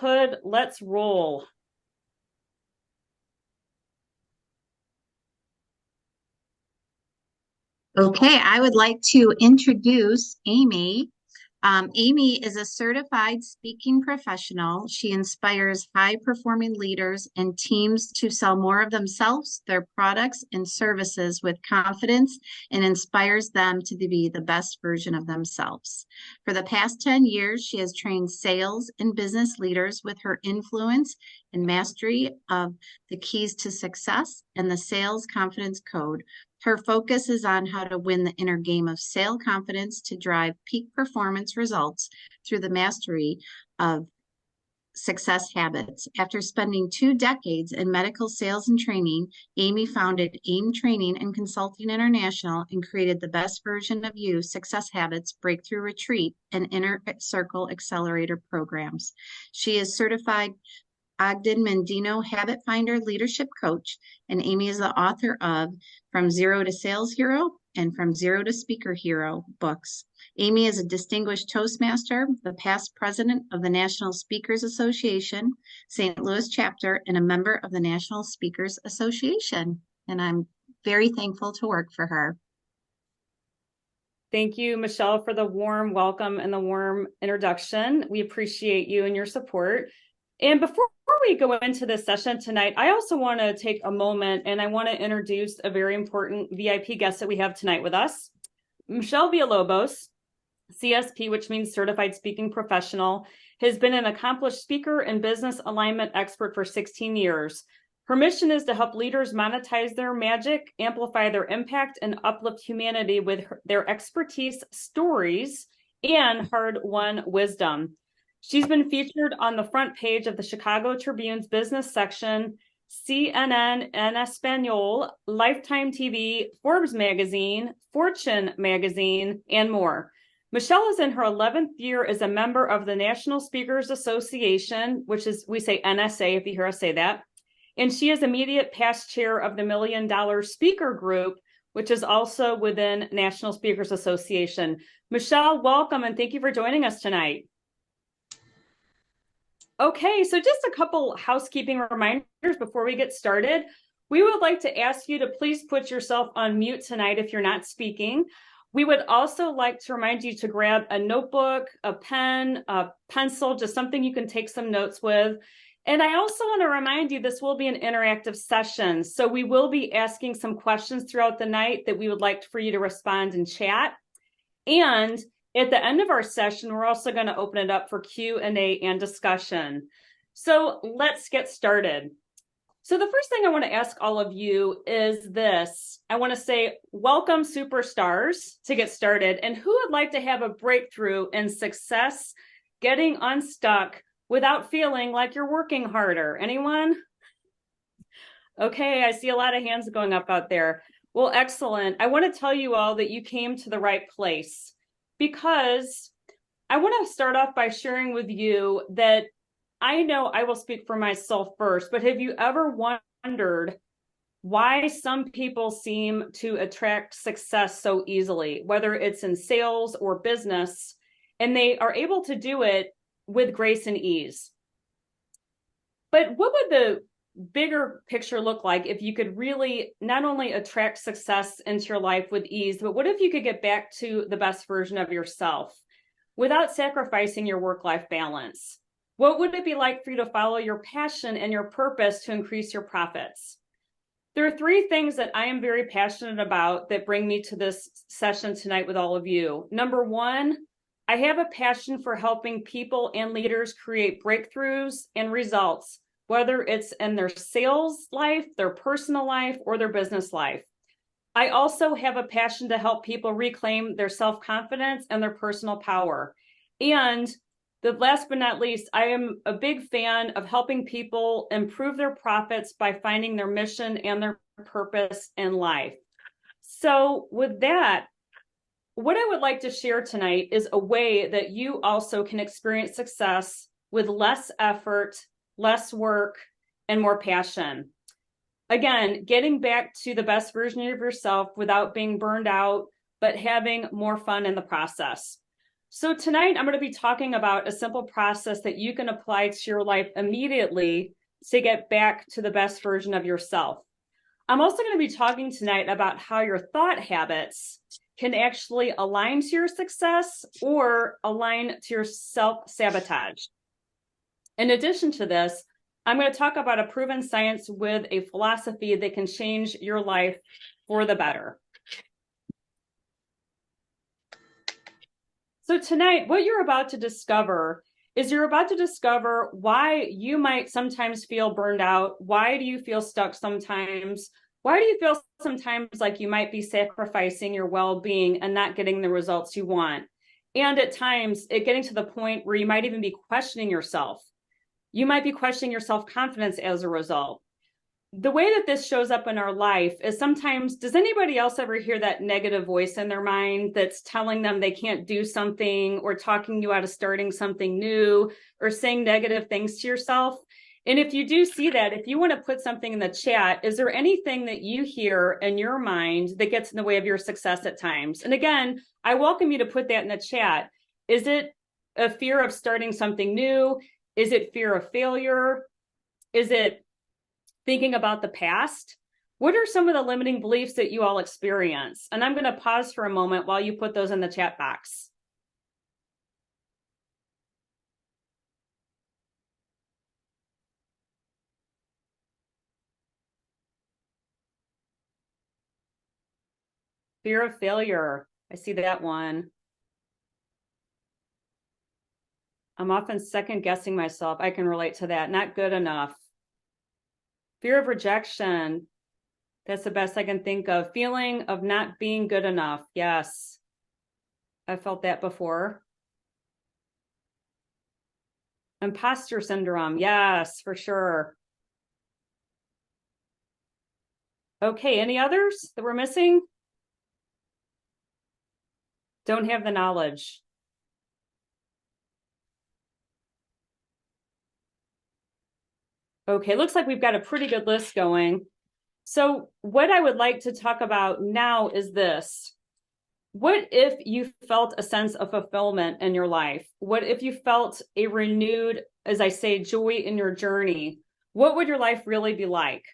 Hood, let's roll. Okay, I would like to introduce Amy. Amy is a certified speaking professional. She inspires high-performing leaders and teams to sell more of themselves, their products, and services with confidence and inspires them to be the best version of themselves. For the past 10 years, she has trained sales and business leaders with her influence and mastery of the keys to success and the sales confidence code. Her focus is on how to win the inner game of sale confidence to drive peak performance results through the mastery of success habits. After spending 2 decades in medical sales and training, Amy founded AIM Training and Consulting International and created the best version of you success habits, breakthrough retreat, and inner circle accelerator programs. She is certified Ogden Mendino Habit Finder Leadership Coach, and Amy is the author of From Zero to Sales Hero and From Zero to Speaker Hero books. Amy is a distinguished Toastmaster, the past president of the National Speakers Association, St. Louis chapter, and a member of the National Speakers Association. And I'm very thankful to work for her. Thank you, Michelle, for the warm welcome and the warm introduction. We appreciate you and your support. And before we go into this session tonight, I also want to take a moment and I want to introduce a very important VIP guest that we have tonight with us. Michelle Villalobos, CSP, which means Certified Speaking Professional, has been an accomplished speaker and business alignment expert for 16 years. Her mission is to help leaders monetize their magic, amplify their impact, and uplift humanity with their expertise, stories, and hard-won wisdom. She's been featured on the front page of the Chicago Tribune's business section, CNN en Espanol, Lifetime TV, Forbes magazine, Fortune magazine, and more. Michelle is in her 11th year as a member of the National Speakers Association, which is, we say NSA if you hear us say that. And she is immediate past chair of the $1 Million Speaker Group, which is also within National Speakers Association. Michelle, welcome and thank you for joining us tonight. Okay, so just a couple housekeeping reminders before we get started. We would like to ask you to please put yourself on mute tonight if you're not speaking. We would also like to remind you to grab a notebook, a pen, a pencil, just something you can take some notes with. And I also want to remind you this will be an interactive session. So we will be asking some questions throughout the night that we would like for you to respond in chat. And at the end of our session, we're also going to open it up for Q&A and discussion. So let's get started. So the first thing I want to ask all of you is this. I want to say, welcome superstars to get started. And who would like to have a breakthrough in success, getting unstuck without feeling like you're working harder? Anyone? Okay, I see a lot of hands going up out there. Well, excellent. I want to tell you all that you came to the right place, because I want to start off by sharing with you that I know I will speak for myself first, but have you ever wondered why some people seem to attract success so easily, whether it's in sales or business, and they are able to do it with grace and ease? But what would the bigger picture look like if you could really not only attract success into your life with ease, but what if you could get back to the best version of yourself without sacrificing your work-life balance? What would it be like for you to follow your passion and your purpose to increase your profits? There are 3 things that I am very passionate about that bring me to this session tonight with all of you. Number 1, I have a passion for helping people and leaders create breakthroughs and results, whether it's in their sales life, their personal life, or their business life. I also have a passion to help people reclaim their self-confidence and their personal power. And the last but not least, I am a big fan of helping people improve their profits by finding their mission and their purpose in life. So with that, what I would like to share tonight is a way that you also can experience success with less effort, less work, and more passion. Again, getting back to the best version of yourself without being burned out, but having more fun in the process. So tonight I'm going to be talking about a simple process that you can apply to your life immediately to get back to the best version of yourself. I'm also going to be talking tonight about how your thought habits can actually align to your success or align to your self-sabotage. In addition to this, I'm going to talk about a proven science with a philosophy that can change your life for the better. So tonight, what you're about to discover is you're about to discover why you might sometimes feel burned out. Why do you feel stuck sometimes? Why do you feel sometimes like you might be sacrificing your well-being and not getting the results you want? And at times, it getting to the point where you might even be questioning yourself. You might be questioning your self-confidence as a result. The way that this shows up in our life is sometimes, does anybody else ever hear that negative voice in their mind that's telling them they can't do something or talking you out of starting something new or saying negative things to yourself? And if you do see that, if you want to put something in the chat, is there anything that you hear in your mind that gets in the way of your success at times? And again, I welcome you to put that in the chat. Is it a fear of starting something new? Is it fear of failure? Is it thinking about the past? What are some of the limiting beliefs that you all experience? And I'm going to pause for a moment while you put those in the chat box. Fear of failure. I see that one. I'm often second guessing myself. I can relate to that. Not good enough. Fear of rejection. That's the best I can think of. Feeling of not being good enough. Yes. I felt that before. Imposter syndrome. Yes, for sure. Okay, any others that we're missing? Don't have the knowledge. Okay, looks like we've got a pretty good list going. So what I would like to talk about now is this. What if you felt a sense of fulfillment in your life? What if you felt a renewed, as I say, joy in your journey? What would your life really be like?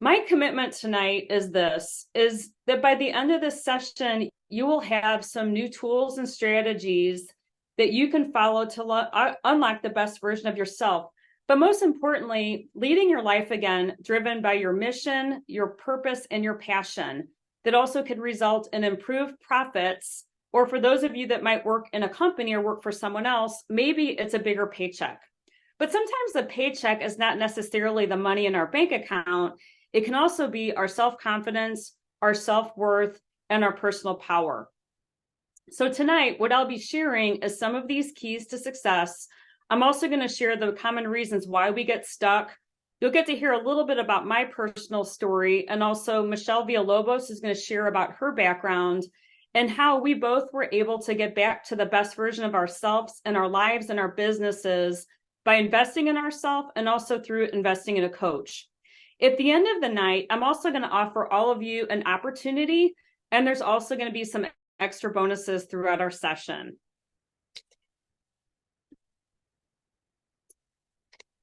My commitment tonight is this, is that by the end of this session, you will have some new tools and strategies that you can follow to unlock the best version of yourself. But most importantly, leading your life again, driven by your mission, your purpose, and your passion, that also could result in improved profits. Or for those of you that might work in a company or work for someone else, maybe it's a bigger paycheck. But sometimes the paycheck is not necessarily the money in our bank account. It can also be our self-confidence, our self-worth, and our personal power. So tonight, what I'll be sharing is some of these keys to success. I'm also going to share the common reasons why we get stuck. You'll get to hear a little bit about my personal story, and also Michelle Villalobos is going to share about her background and how we both were able to get back to the best version of ourselves and our lives and our businesses by investing in ourselves and also through investing in a coach. At the end of the night, I'm also going to offer all of you an opportunity, and there's also going to be some extra bonuses throughout our session.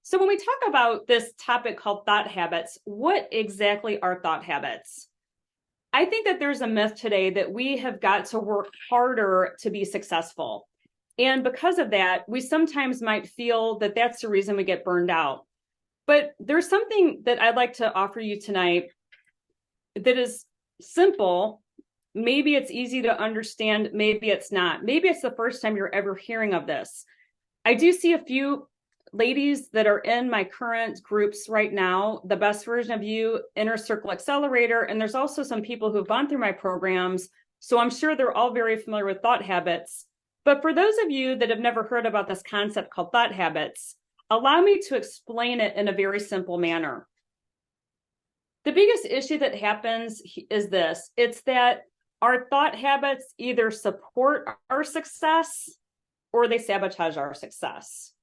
So when we talk about this topic called thought habits, what exactly are thought habits? I think that there's a myth today that we have got to work harder to be successful. And because of that, we sometimes might feel that that's the reason we get burned out. But there's something that I'd like to offer you tonight that is simple. Maybe it's easy to understand, maybe it's not. Maybe it's the first time you're ever hearing of this. I do see a few ladies that are in my current groups right now, the Best Version of You, Inner Circle Accelerator, and there's also some people who've gone through my programs, so I'm sure they're all very familiar with thought habits. But for those of you that have never heard about this concept called thought habits, allow me to explain it in a very simple manner. The biggest issue that happens is this. It's that our thought habits either support our success or they sabotage our success.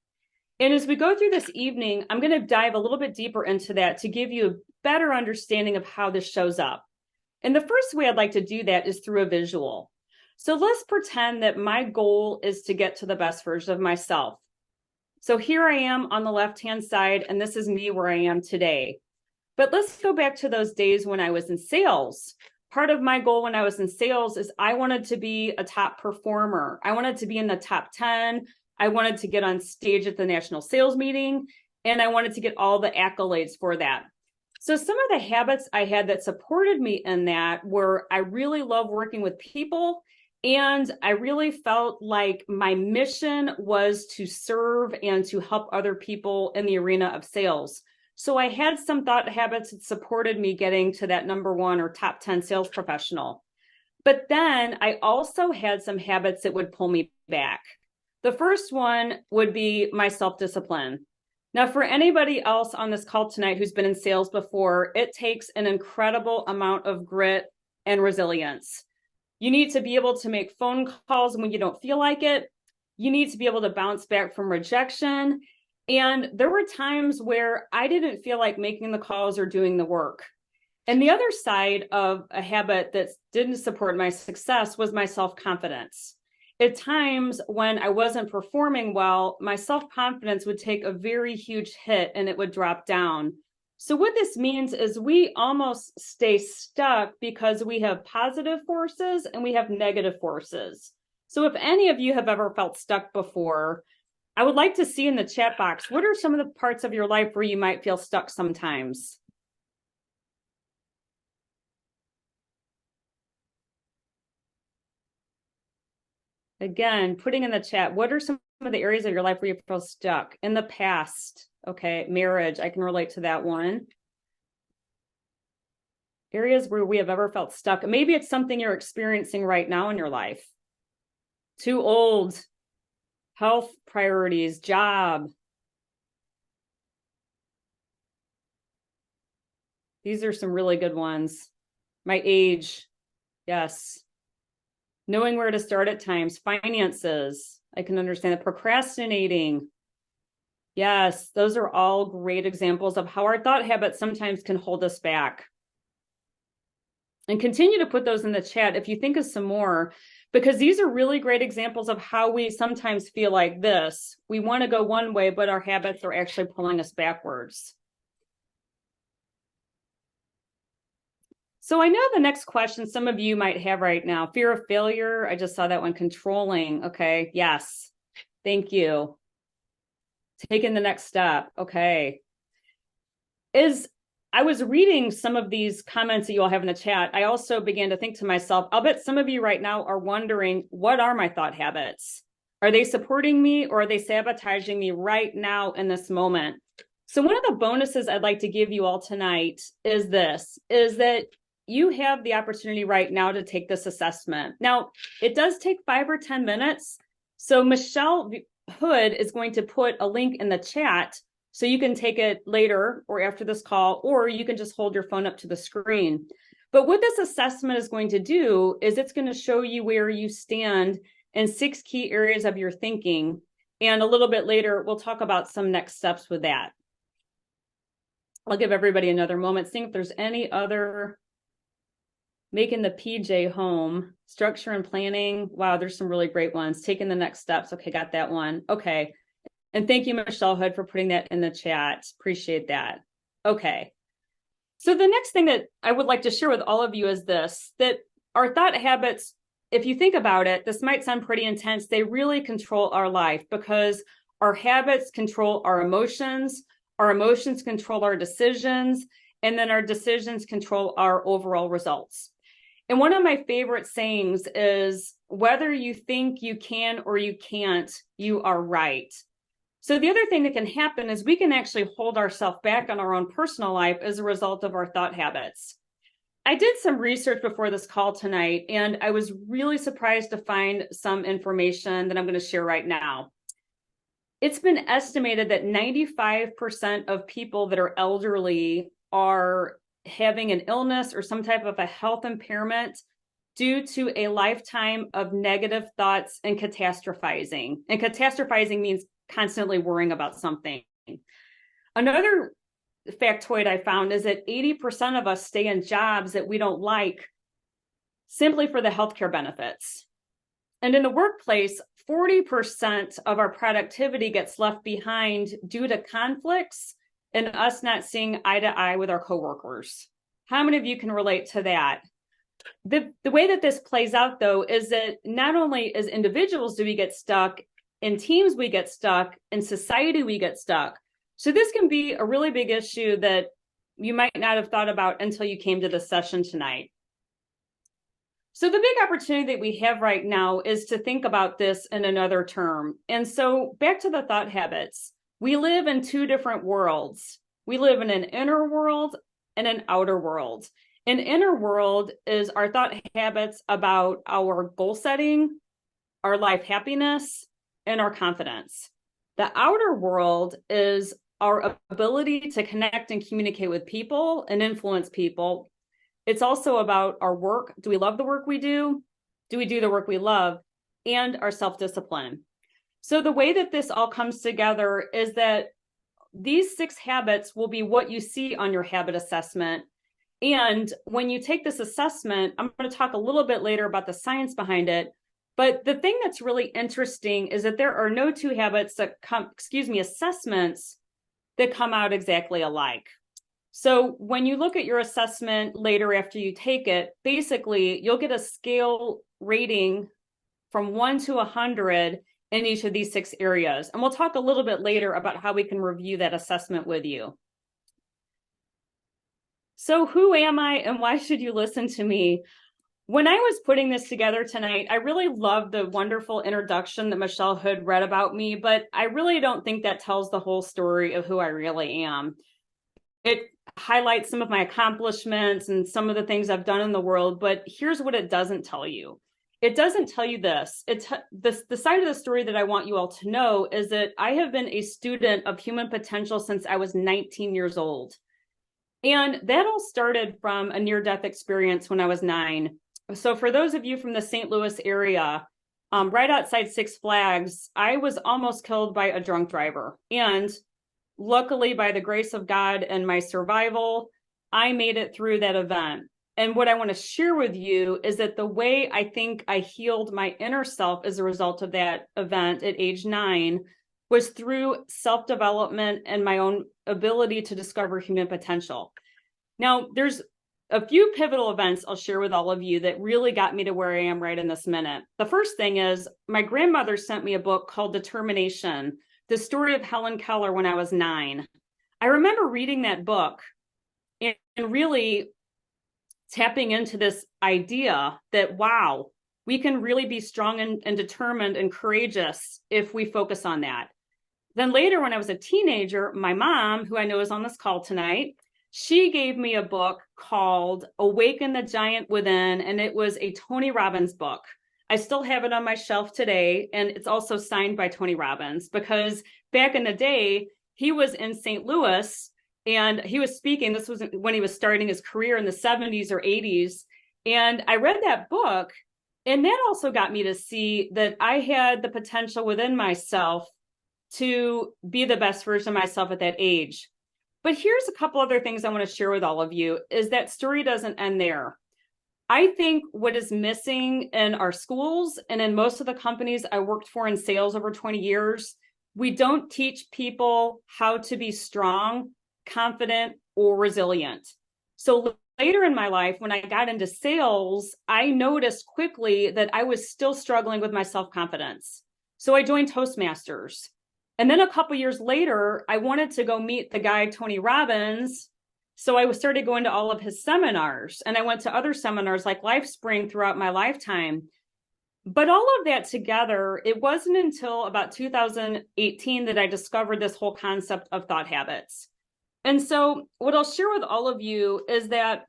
And as we go through this evening, I'm going to dive a little bit deeper into that to give you a better understanding of how this shows up. And the first way I'd like to do that is through a visual. So let's pretend that my goal is to get to the best version of myself. So here I am on the left-hand side, and this is me where I am today. But let's go back to those days when I was in sales. Part of my goal when I was in sales is I wanted to be a top performer. I wanted to be in the top 10. I wanted to get on stage at the national sales meeting, and I wanted to get all the accolades for that. So some of the habits I had that supported me in that were I really love working with people, and I really felt like my mission was to serve and to help other people in the arena of sales. So I had some thought habits that supported me getting to that number 1 or top 10 sales professional. But then I also had some habits that would pull me back. The first one would be my self-discipline. Now, for anybody else on this call tonight who's been in sales before, it takes an incredible amount of grit and resilience. You need to be able to make phone calls when you don't feel like it. You need to be able to bounce back from rejection. And there were times where I didn't feel like making the calls or doing the work. And the other side of a habit that didn't support my success was my self-confidence. At times when I wasn't performing well, my self-confidence would take a very huge hit and it would drop down. So what this means is we almost stay stuck because we have positive forces and we have negative forces. So if any of you have ever felt stuck before, I would like to see in the chat box, what are some of the parts of your life where you might feel stuck sometimes? Again, putting in the chat, what are some of the areas of your life where you feel stuck in the past? Okay, marriage, I can relate to that one. Areas where we have ever felt stuck. Maybe it's something you're experiencing right now in your life. Too old, health priorities, job. These are some really good ones. My age, yes. Knowing where to start at times, finances, I can understand that. Procrastinating. Yes, those are all great examples of how our thought habits sometimes can hold us back. And continue to put those in the chat if you think of some more, because these are really great examples of how we sometimes feel like this. We want to go one way, but our habits are actually pulling us backwards. So I know the next question some of you might have right now, fear of failure. I just saw that one. Controlling. Okay. Yes. Thank you. Taking the next step. Okay. I was reading some of these comments that you all have in the chat. I also began to think to myself, I'll bet some of you right now are wondering, what are my thought habits? Are they supporting me or are they sabotaging me right now in this moment? So one of the bonuses I'd like to give you all tonight is that you have the opportunity right now to take this assessment. Now, it does take 5 or 10 minutes. So Michelle Hood is going to put a link in the chat so you can take it later or after this call, or you can just hold your phone up to the screen. But what this assessment is going to do is it's going to show you where you stand in 6 key areas of your thinking. And a little bit later, we'll talk about some next steps with that. I'll give everybody another moment, seeing if there's any other. Making the PJ home, structure and planning. Wow, there's some really great ones. Taking the next steps. Okay, got that one. Okay. And thank you, Michelle Hood, for putting that in the chat. Appreciate that. Okay. So the next thing that I would like to share with all of you is this, that our thought habits, if you think about it, this might sound pretty intense. They really control our life because our habits control our emotions control our decisions, and then our decisions control our overall results. And one of my favorite sayings is, whether you think you can or you can't, you are right. So the other thing that can happen is we can actually hold ourselves back on our own personal life as a result of our thought habits. I did some research before this call tonight, and I was really surprised to find some information that I'm going to share right now. It's been estimated that 95% of people that are elderly are having an illness or some type of a health impairment due to a lifetime of negative thoughts and catastrophizing. And catastrophizing means constantly worrying about something. Another factoid I found is that 80% of us stay in jobs that we don't like simply for the healthcare benefits. And in the workplace, 40% of our productivity gets left behind due to conflicts and us not seeing eye to eye with our coworkers. How many of you can relate to that? The way that this plays out, though, is that not only as individuals do we get stuck, in teams we get stuck, in society we get stuck. So this can be a really big issue that you might not have thought about until you came to this session tonight. So the big opportunity that we have right now is to think about this in another term. And so back to the thought habits. We live in two different worlds. We live in an inner world and an outer world. An inner world is our thought habits about our goal setting, our life happiness, and our confidence. The outer world is our ability to connect and communicate with people and influence people. It's also about our work. Do we love the work we do? Do we do the work we love? And our self-discipline. So the way that this all comes together is that these 6 habits will be what you see on your habit assessment. And when you take this assessment, I'm going to talk a little bit later about the science behind it. But the thing that's really interesting is that there are no 2 habits that assessments that come out exactly alike. So when you look at your assessment later after you take it, basically you'll get a scale rating from 1 to 100 in each of these 6 areas. And we'll talk a little bit later about how we can review that assessment with you. So who am I and why should you listen to me? When I was putting this together tonight, I really loved the wonderful introduction that Michelle Hood read about me, but I really don't think that tells the whole story of who I really am. It highlights some of my accomplishments and some of the things I've done in the world, but here's what it doesn't tell you. It doesn't tell you this. The side of the story that I want you all to know is that I have been a student of human potential since I was 19 years old. And that all started from a near-death experience when I was 9. So for those of you from the St. Louis area, right outside Six Flags, I was almost killed by a drunk driver. And luckily, by the grace of God and my survival, I made it through that event. And what I want to share with you is that the way I think I healed my inner self as a result of that event at age 9 was through self-development and my own ability to discover human potential. Now, there's a few pivotal events I'll share with all of you that really got me to where I am right in this minute. The first thing is my grandmother sent me a book called Determination, the story of Helen Keller when I was 9. I remember reading that book and really tapping into this idea that, wow, we can really be strong and determined and courageous if we focus on that. Then later, when I was a teenager, my mom, who I know is on this call tonight, she gave me a book called Awaken the Giant Within, and it was a Tony Robbins book. I still have it on my shelf today, and it's also signed by Tony Robbins because back in the day, he was in St. Louis and he was speaking. This was when he was starting his career in the 70s or 80s. And I read that book, and that also got me to see that I had the potential within myself to be the best version of myself at that age. But here's a couple other things I want to share with all of you is that story doesn't end there. I think what is missing in our schools and in most of the companies I worked for in sales over 20 years, we don't teach people how to be strong, confident, or resilient. So later in my life, when I got into sales, I noticed quickly that I was still struggling with my self-confidence. So I joined Toastmasters. And then a couple years later, I wanted to go meet the guy, Tony Robbins. So I started going to all of his seminars, and I went to other seminars like LifeSpring throughout my lifetime. But all of that together, it wasn't until about 2018 that I discovered this whole concept of thought habits. And so what I'll share with all of you is that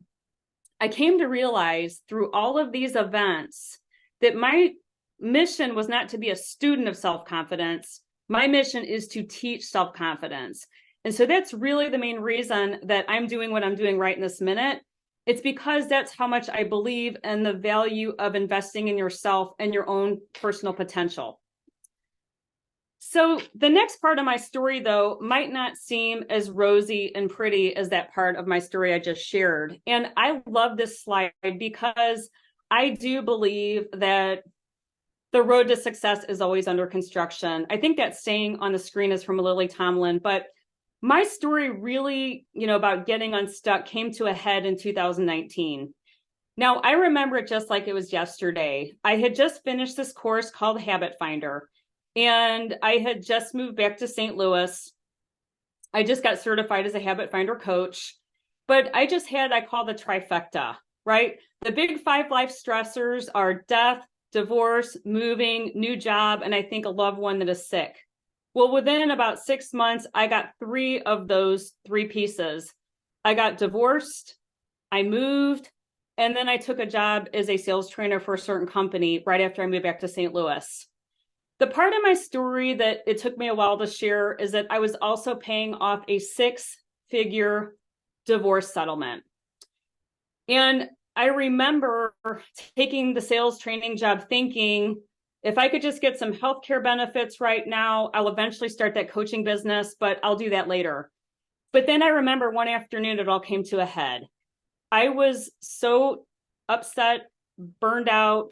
I came to realize through all of these events that my mission was not to be a student of self-confidence. My mission is to teach self-confidence. And so that's really the main reason that I'm doing what I'm doing right in this minute. It's because that's how much I believe in the value of investing in yourself and your own personal potential. So the next part of my story, though, might not seem as rosy and pretty as that part of my story I just shared. And I love this slide because I do believe that The road to success is always under construction. I think that saying on the screen is from Lily Tomlin, but my story really, about getting unstuck came to a head in 2019. Now, I remember it just like it was yesterday. I had just finished this course called Habit Finder, and I had just moved back to St. Louis. I just got certified as a Habit Finder coach, but I call the trifecta, right? The big 5 life stressors are death, divorce, moving, new job, and I think a loved one that is sick. Well, within about 6 months, I got 3 of those 3 pieces. I got divorced, I moved, and then I took a job as a sales trainer for a certain company right after I moved back to St. Louis. The part of my story that it took me a while to share is that I was also paying off a 6-figure divorce settlement. And I remember taking the sales training job thinking, if I could just get some healthcare benefits right now, I'll eventually start that coaching business, but I'll do that later. But then I remember one afternoon, it all came to a head. I was so upset, burned out,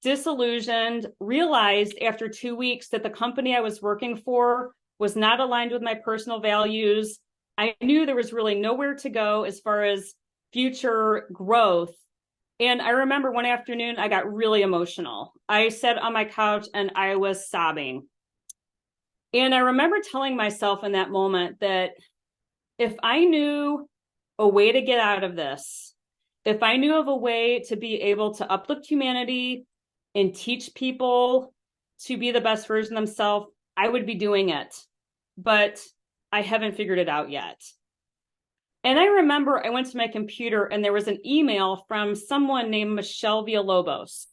disillusioned, realized after 2 weeks that the company I was working for was not aligned with my personal values. I knew there was really nowhere to go as far as future growth. And I remember one afternoon, I got really emotional. I sat on my couch and I was sobbing. And I remember telling myself in that moment that if I knew a way to get out of this, if I knew of a way to be able to uplift humanity and teach people to be the best version of themselves, I would be doing it. But I haven't figured it out yet. And I remember I went to my computer and there was an email from someone named Michelle Villalobos.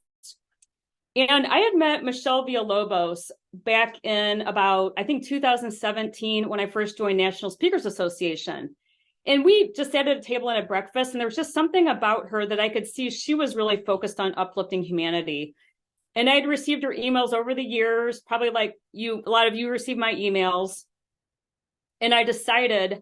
And I had met Michelle Villalobos back in about, I think, 2017 when I first joined National Speakers Association. And we just sat at a table and had breakfast, and there was just something about her that I could see she was really focused on uplifting humanity. And I'd received her emails over the years, probably like you, a lot of you received my emails. And I decided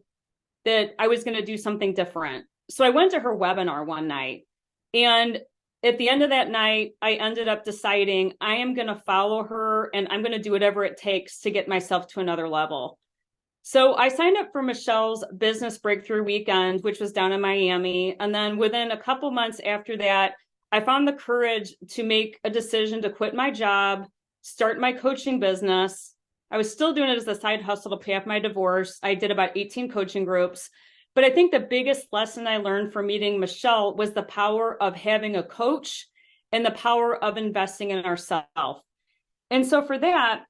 that I was going to do something different. So I went to her webinar one night. And at the end of that night, I ended up deciding I am going to follow her and I'm going to do whatever it takes to get myself to another level. So I signed up for Michelle's Business Breakthrough Weekend, which was down in Miami. And then within a couple months after that, I found the courage to make a decision to quit my job, start my coaching business. I was still doing it as a side hustle to pay off my divorce. I did about 18 coaching groups. But I think the biggest lesson I learned from meeting Michelle was the power of having a coach and the power of investing in ourselves. And so for that,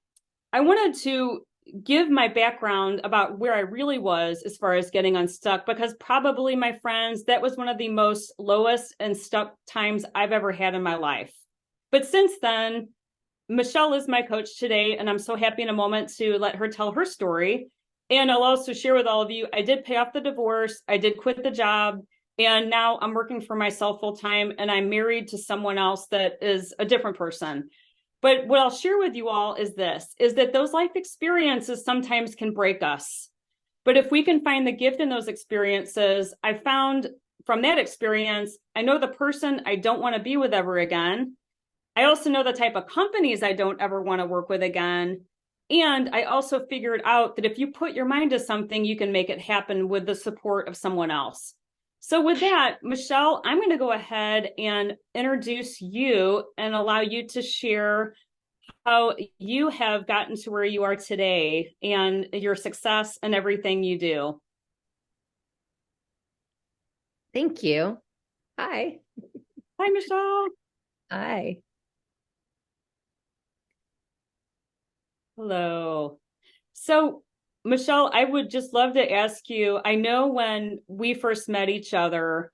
I wanted to give my background about where I really was as far as getting unstuck, because probably, my friends, that was one of the most lowest and stuck times I've ever had in my life. But since then, Michelle is my coach today, and I'm so happy in a moment to let her tell her story. And I'll also share with all of you, I did pay off the divorce, I did quit the job, and now I'm working for myself full time, and I'm married to someone else that is a different person. But what I'll share with you all is this, is that those life experiences sometimes can break us. But if we can find the gift in those experiences, I found from that experience, I know the person I don't want to be with ever again. I also know the type of companies I don't ever want to work with again. And I also figured out that if you put your mind to something, you can make it happen with the support of someone else. So with that, Michelle, I'm going to go ahead and introduce you and allow you to share how you have gotten to where you are today and your success and everything you do. Thank you. Hi. Hi, Michelle. Hi. Hello. So, Michelle, I would just love to ask you, I know when we first met each other,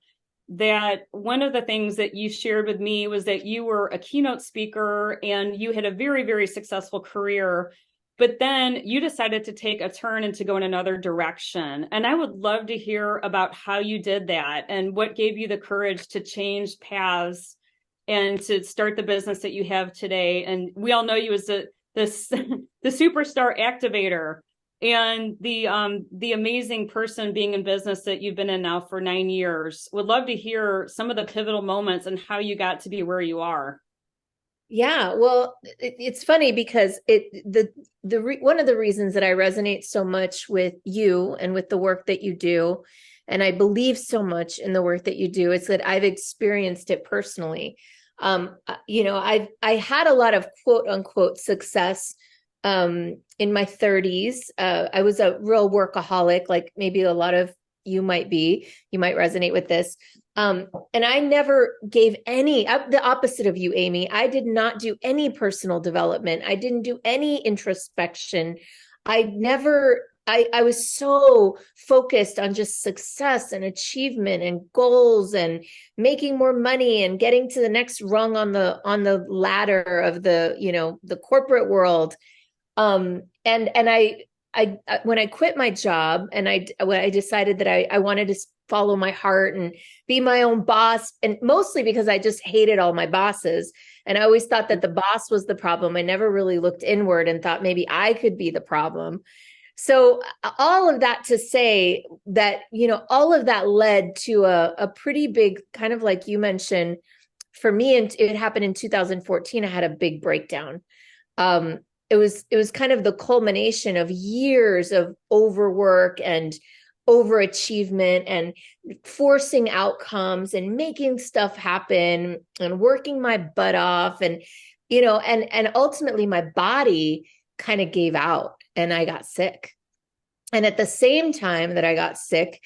that one of the things that you shared with me was that you were a keynote speaker and you had a very, very successful career, but then you decided to take a turn and to go in another direction. And I would love to hear about how you did that and what gave you the courage to change paths and to start the business that you have today. And we all know you as the superstar activator and the amazing person being in business that you've been in now for 9 years. Would love to hear some of the pivotal moments and how you got to be where you are. Yeah, well, it's funny because one of the reasons that I resonate so much with you and with the work that you do, and I believe so much in the work that you do, is that I've experienced it personally. I had a lot of quote unquote success in my 30s. I was a real workaholic, like maybe a lot of you might be. You might resonate with this. And I never gave the opposite of you, Amy. I did not do any personal development. I didn't do any introspection. I was so focused on just success and achievement and goals and making more money and getting to the next rung on the ladder of the corporate world. And when I quit my job and when I decided that I wanted to follow my heart and be my own boss, and mostly because I just hated all my bosses. And I always thought that the boss was the problem. I never really looked inward and thought maybe I could be the problem. So all of that to say that, all of that led to a pretty big, kind of like you mentioned, for me, and it happened in 2014, I had a big breakdown. It was kind of the culmination of years of overwork and overachievement and forcing outcomes and making stuff happen and working my butt off. And ultimately my body kind of gave out and I got sick. And at the same time that I got sick,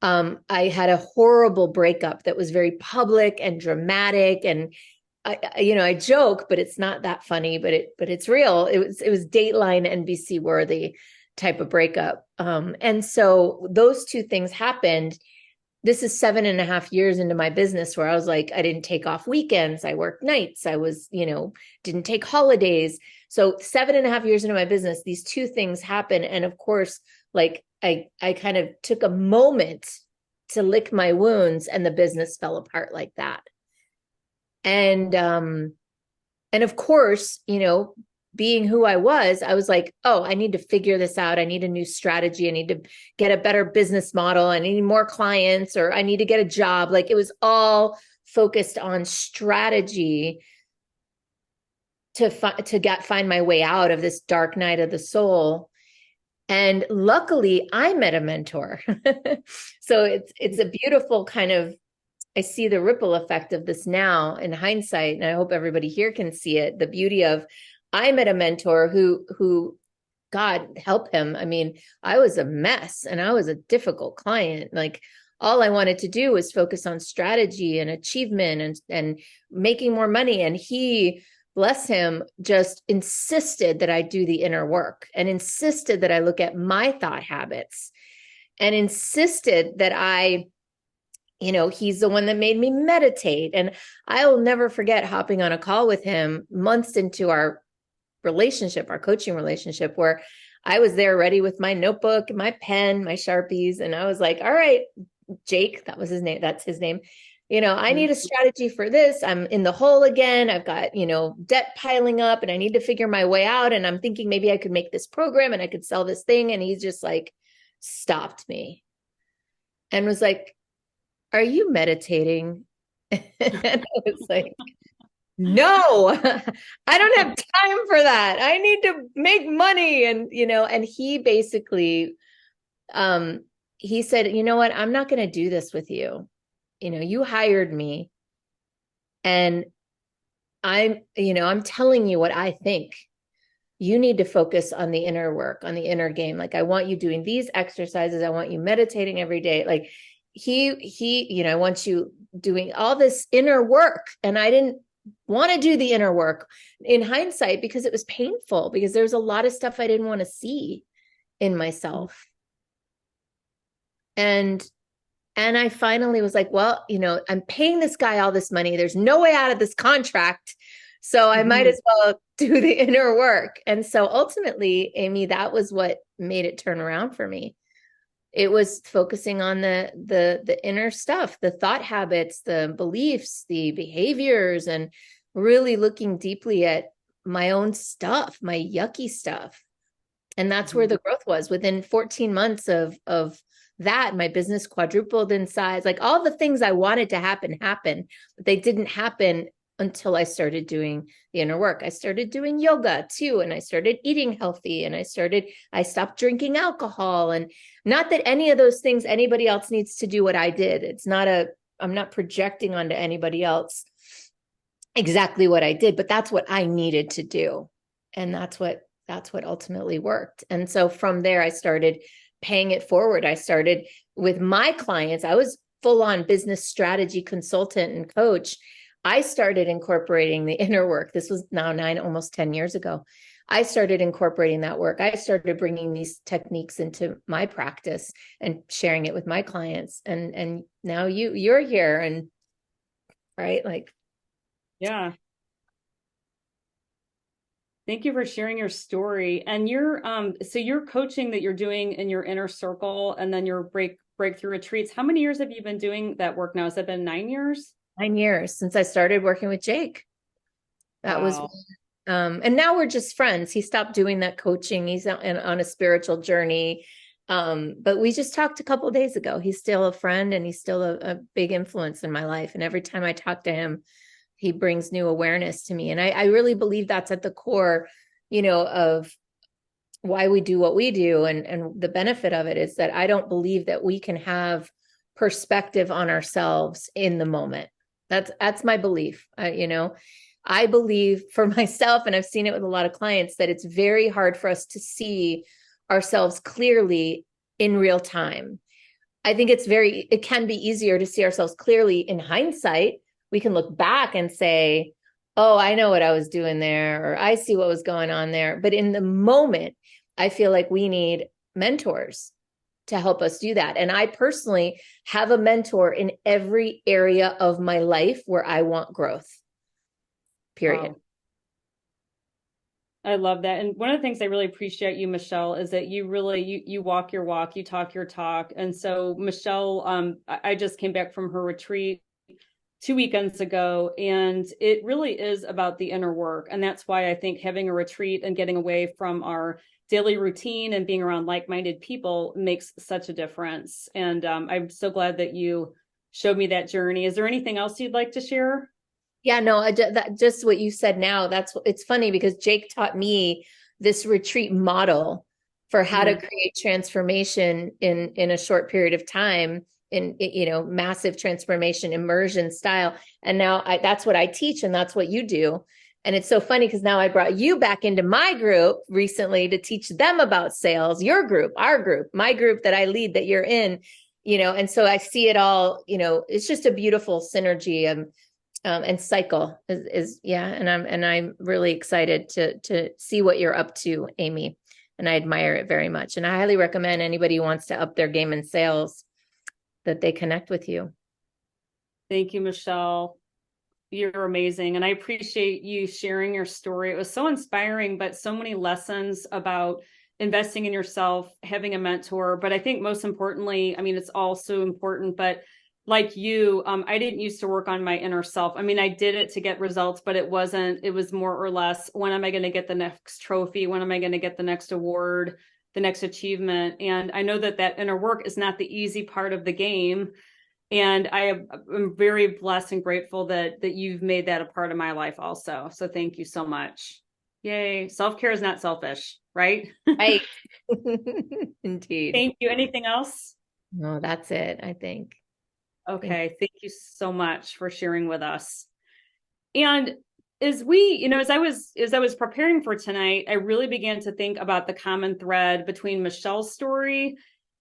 I had a horrible breakup that was very public and dramatic. And I joke, but it's not that funny, but it's real. It was Dateline NBC worthy type of breakup. And so those two things happened. This is 7.5 years into my business where I was like, I didn't take off weekends. I worked nights. I was, didn't take holidays. So 7.5 years into my business, these two things happen. And of course, like I kind of took a moment to lick my wounds and the business fell apart like that. And of course, being who I was like, oh, I need to figure this out. I need a new strategy. I need to get a better business model. I need more clients, or I need to get a job. Like it was all focused on strategy to find my way out of this dark night of the soul. And luckily I met a mentor. So it's a beautiful kind of, I see the ripple effect of this now in hindsight, and I hope everybody here can see it. The beauty of I met a mentor who God help him. I mean, I was a mess and I was a difficult client. Like all I wanted to do was focus on strategy and achievement and making more money. And he, bless him, just insisted that I do the inner work and insisted that I look at my thought habits and insisted that he's the one that made me meditate. And I'll never forget hopping on a call with him months into our relationship, our coaching relationship, where I was there ready with my notebook, my pen, my Sharpies. And I was like, all right, Jake, that was his name. That's his name. I need a strategy for this. I'm in the hole again. I've got, debt piling up and I need to figure my way out. And I'm thinking maybe I could make this program and I could sell this thing. And he's just like, stopped me and was like, are you meditating? And I was like, no, I don't have time for that. I need to make money. And he basically, he said, you know what? I'm not going to do this with you. You hired me and I'm telling you what I think. You need to focus on the inner work, on the inner game. Like, I want you doing these exercises. I want you meditating every day. Like I want you doing all this inner work. And I didn't want to do the inner work in hindsight because it was painful, because there's a lot of stuff I didn't want to see in myself. And I finally was like, well, I'm paying this guy all this money. There's no way out of this contract. So I might as well do the inner work. And so ultimately, Amy, that was what made it turn around for me. It was focusing on the inner stuff, the thought habits, the beliefs, the behaviors, and really looking deeply at my own stuff, my yucky stuff. And that's where the growth was. Within 14 months of that, my business quadrupled in size. Like all the things I wanted to happen, but they didn't happen until I started doing the inner work. I started doing yoga too, and I started eating healthy, and I stopped drinking alcohol. And not that any of those things anybody else needs to do what I did. I'm not projecting onto anybody else exactly what I did, but that's what I needed to do. And that's what ultimately worked. And so from there, I started paying it forward. I started with my clients. I was full on business strategy consultant and coach. I started incorporating the inner work. This was now almost 10 years ago. I started incorporating that work. I started bringing these techniques into my practice and sharing it with my clients. And now you're here, and right, like, Yeah. Thank you for sharing your story. And so your coaching that you're doing in your inner circle, and then your breakthrough retreats. How many years have you been doing that work now? Has it been 9 years? 9 years since I started working with Jake. That was, Wow. and now we're just friends. He stopped doing that coaching. He's on a spiritual journey. But we just talked a couple of days ago. He's still a friend, and he's still a big influence in my life. And every time I talk to him, he brings new awareness to me. And I really believe that's at the core, of why we do what we do. And the benefit of it is that I don't believe that we can have perspective on ourselves in the moment. That's my belief. I believe for myself, and I've seen it with a lot of clients, that it's very hard for us to see ourselves clearly in real time. I think it can be easier to see ourselves clearly in hindsight. We can look back and say, oh, I know what I was doing there, or I see what was going on there. But in the moment, I feel like we need mentors to help us do that. And I personally have a mentor in every area of my life where I want growth. Period. Wow. I love that. And one of the things I really appreciate you, Michelle, is that you really, you walk your walk, you talk your talk. And so Michelle, I just came back from her retreat 2 weekends ago, and it really is about the inner work. And that's why I think having a retreat and getting away from our daily routine and being around like-minded people makes such a difference. And I'm so glad that you showed me that journey. Is there anything else you'd like to share? Yeah, no, just what you said now, it's funny because Jake taught me this retreat model for how to create transformation in a short period of time, in massive transformation, immersion style. And now that's what I teach, and that's what you do. And it's so funny because now I brought you back into my group recently to teach them about sales, your group, our group, my group that I lead, that you're in, and so I see it all, it's just a beautiful synergy and cycle is yeah. And I'm really excited to see what you're up to, Amy. And I admire it very much. And I highly recommend anybody who wants to up their game in sales that they connect with you. Thank you, Michelle. You're amazing. And I appreciate you sharing your story. It was so inspiring, but so many lessons about investing in yourself, having a mentor. But I think most importantly, I mean, it's also important, but like you, I didn't used to work on my inner self. I mean, I did it to get results, but it was more or less, when am I going to get the next trophy? When am I going to get the next award, the next achievement? And I know that inner work is not the easy part of the game. And I'm very blessed and grateful that you've made that a part of my life also. So thank you so much. Yay. Self-care is not selfish, right? Right. Indeed. Thank you. Anything else? No, that's it, I think. Okay. Thank you so much for sharing with us. And as I was preparing for tonight, I really began to think about the common thread between Michelle's story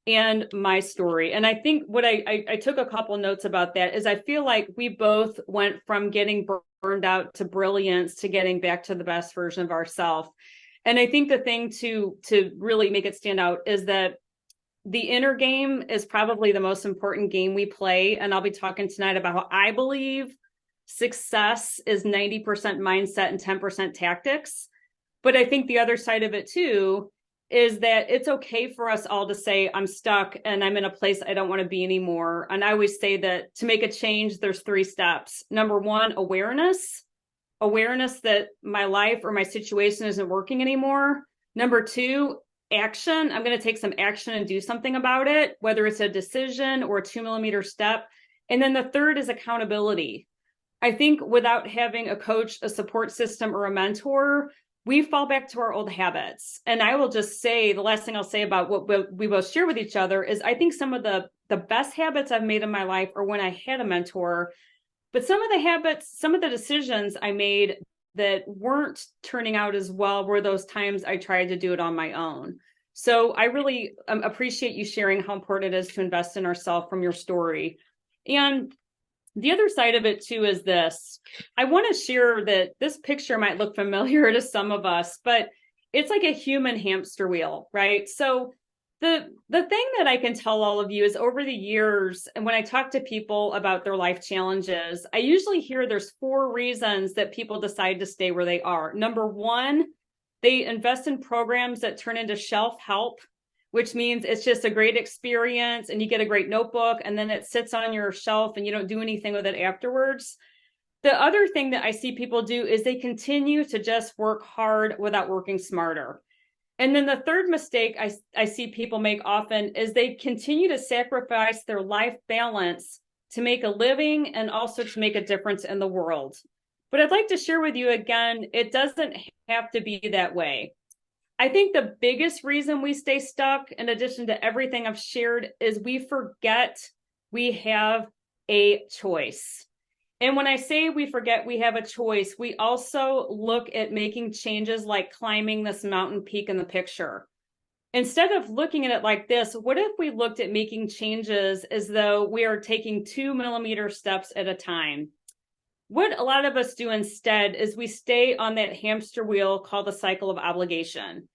and my story. And I think what I took a couple notes about that is I feel like we both went from getting burned out to brilliance to getting back to the best version of ourselves. And I think the thing to really make it stand out is that the inner game is probably the most important game we play. And I'll be talking tonight about how I believe success is 90% mindset and 10% tactics. But I think the other side of it too is that it's okay for us all to say, I'm stuck and I'm in a place I don't want to be anymore. And I always say that to make a change, there's 3 steps. Number 1, awareness that my life or my situation isn't working anymore. Number 2, action. I'm going to take some action and do something about it, whether it's a decision or a 2 millimeter step. And then the third is accountability. I think without having a coach, a support system, or a mentor, we fall back to our old habits. And I will just say, the last thing I'll say about what we both share with each other is I think some of the best habits I've made in my life are when I had a mentor, but some of the habits, some of the decisions I made that weren't turning out as well were those times I tried to do it on my own. So I really appreciate you sharing how important it is to invest in ourselves from your story. And the other side of it too is this. I want to share that this picture might look familiar to some of us, but it's like a human hamster wheel, right? So the thing that I can tell all of you is over the years, and when I talk to people about their life challenges, I usually hear there's 4 reasons that people decide to stay where they are. Number 1, they invest in programs that turn into shelf help, which means it's just a great experience and you get a great notebook and then it sits on your shelf and you don't do anything with it afterwards. The other thing that I see people do is they continue to just work hard without working smarter. And then the third mistake I see people make often is they continue to sacrifice their life balance to make a living and also to make a difference in the world. But I'd like to share with you again, it doesn't have to be that way. I think the biggest reason we stay stuck, in addition to everything I've shared, is we forget we have a choice. And when I say we forget we have a choice, we also look at making changes like climbing this mountain peak in the picture. Instead of looking at it like this, what if we looked at making changes as though we are taking 2-millimeter steps at a time? What a lot of us do instead is we stay on that hamster wheel called the cycle of obligation.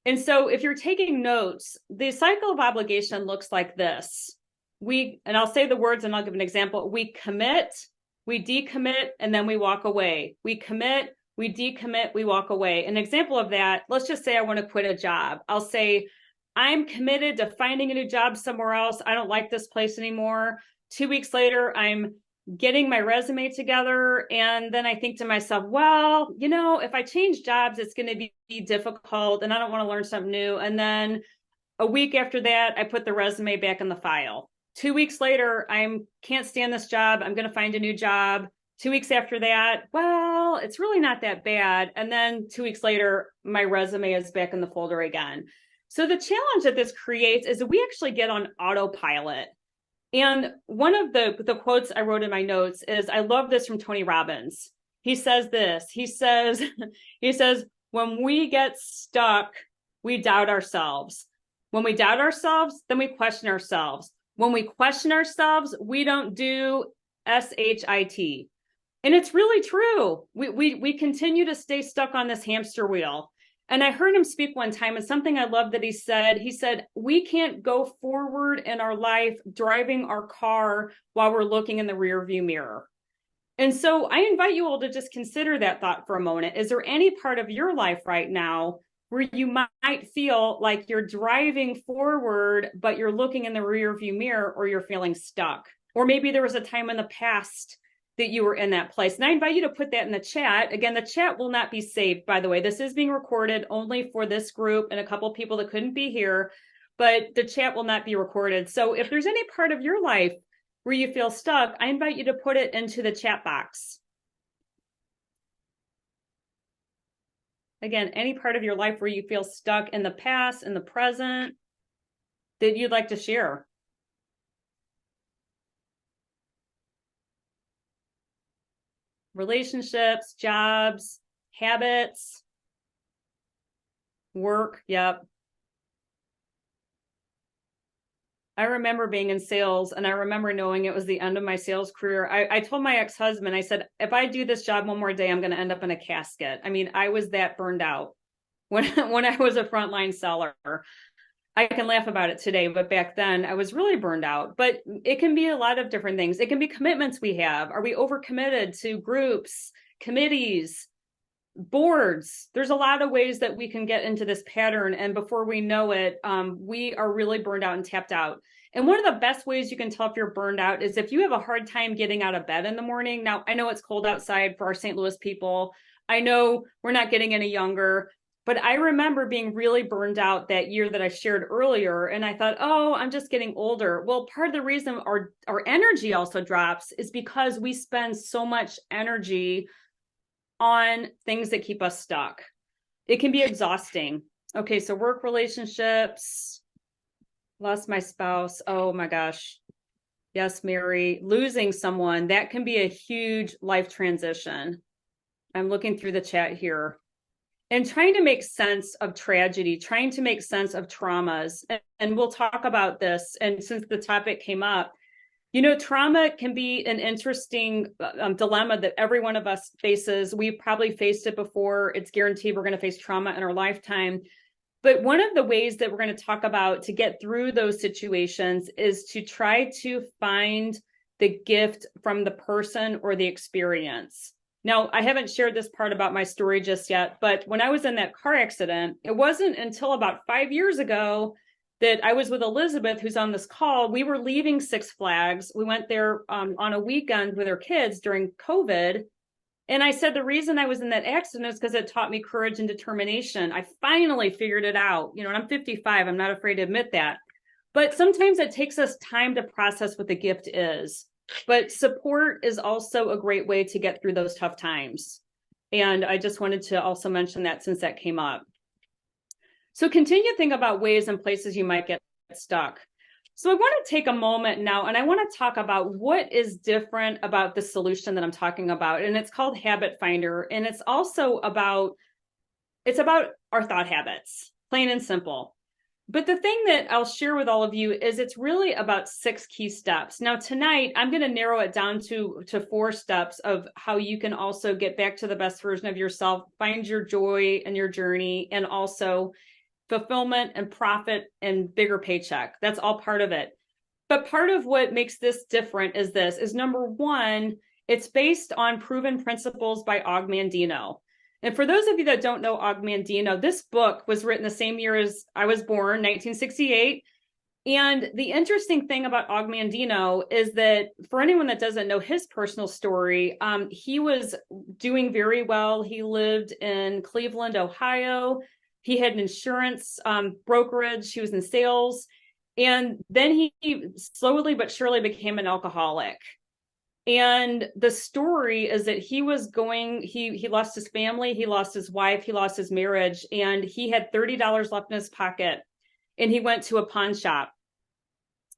And so if you're taking notes, the cycle of obligation looks like this. And I'll say the words and I'll give an example. We commit, we decommit, and then we walk away. We commit, we decommit, we walk away. An example of that, let's just say I want to quit a job. I'll say, I'm committed to finding a new job somewhere else. I don't like this place anymore. 2 weeks later, I'm getting my resume together. And then I think to myself, well, if I change jobs, it's going to be difficult and I don't want to learn something new. And then a week after that, I put the resume back in the file. 2 weeks later, I can't stand this job. I'm going to find a new job. 2 weeks after that, well, it's really not that bad. And then 2 weeks later, my resume is back in the folder again. So the challenge that this creates is that we actually get on autopilot. And one of the quotes I wrote in my notes is, I love this from Tony Robbins. He says this, he says, when we get stuck, we doubt ourselves. When we doubt ourselves, then we question ourselves. When we question ourselves, we don't do SHIT. And it's really true. We continue to stay stuck on this hamster wheel. And I heard him speak one time, and something I love that he said, we can't go forward in our life driving our car while we're looking in the rearview mirror. And so I invite you all to just consider that thought for a moment. Is there any part of your life right now where you might feel like you're driving forward, but you're looking in the rearview mirror, or you're feeling stuck? Or maybe there was a time in the past that you were in that place. And I invite you to put that in the chat. Again, the chat will not be saved, by the way. This is being recorded only for this group and a couple of people that couldn't be here, but the chat will not be recorded. So if there's any part of your life where you feel stuck, I invite you to put it into the chat box. Again, any part of your life where you feel stuck in the past, in the present, that you'd like to share. Relationships, jobs, habits, work. Yep. I remember being in sales, and I remember knowing it was the end of my sales career. I told my ex-husband, I said, if I do this job one more day, I'm going to end up in a casket. I mean, I was that burned out when I was a frontline seller. I can laugh about it today, but back then I was really burned out. But it can be a lot of different things. It can be commitments we have. Are we overcommitted to groups, committees, boards? There's a lot of ways that we can get into this pattern. And before we know it, we are really burned out and tapped out. And one of the best ways you can tell if you're burned out is if you have a hard time getting out of bed in the morning. Now, I know it's cold outside for our St. Louis people. I know we're not getting any younger. But I remember being really burned out that year that I shared earlier. And I thought, oh, I'm just getting older. Well, part of the reason our energy also drops is because we spend so much energy on things that keep us stuck. It can be exhausting. Okay, so work relationships, lost my spouse. Oh my gosh. Yes, Mary, losing someone, that can be a huge life transition. I'm looking through the chat here. And trying to make sense of tragedy, trying to make sense of traumas. And we'll talk about this. And since the topic came up, trauma can be an interesting dilemma that every one of us faces. We've probably faced it before. It's guaranteed we're going to face trauma in our lifetime. But one of the ways that we're going to talk about to get through those situations is to try to find the gift from the person or the experience. Now, I haven't shared this part about my story just yet, but when I was in that car accident, it wasn't until about 5 years ago that I was with Elizabeth, who's on this call. We were leaving Six Flags. We went there on a weekend with our kids during COVID. And I said, the reason I was in that accident is because it taught me courage and determination. I finally figured it out. And I'm 55. I'm not afraid to admit that. But sometimes it takes us time to process what the gift is. But support is also a great way to get through those tough times. And I just wanted to also mention that since that came up. So continue to think about ways and places you might get stuck. So I want to take a moment now, and I want to talk about what is different about the solution that I'm talking about. And it's called Habit Finder. And it's also about our thought habits, plain and simple. But the thing that I'll share with all of you is it's really about 6 key steps. Now, tonight, I'm going to narrow it down to 4 steps of how you can also get back to the best version of yourself, find your joy in your journey, and also fulfillment and profit and bigger paycheck. That's all part of it. But part of what makes this different is number 1, it's based on proven principles by Og Mandino. And for those of you that don't know Og Mandino, this book was written the same year as I was born, 1968. And the interesting thing about Og Mandino is that for anyone that doesn't know his personal story, he was doing very well. He lived in Cleveland, Ohio. He had an insurance brokerage. He was in sales. And then he slowly but surely became an alcoholic. And the story is that he lost his family, he lost his wife, he lost his marriage, and he had $30 left in his pocket. And he went to a pawn shop.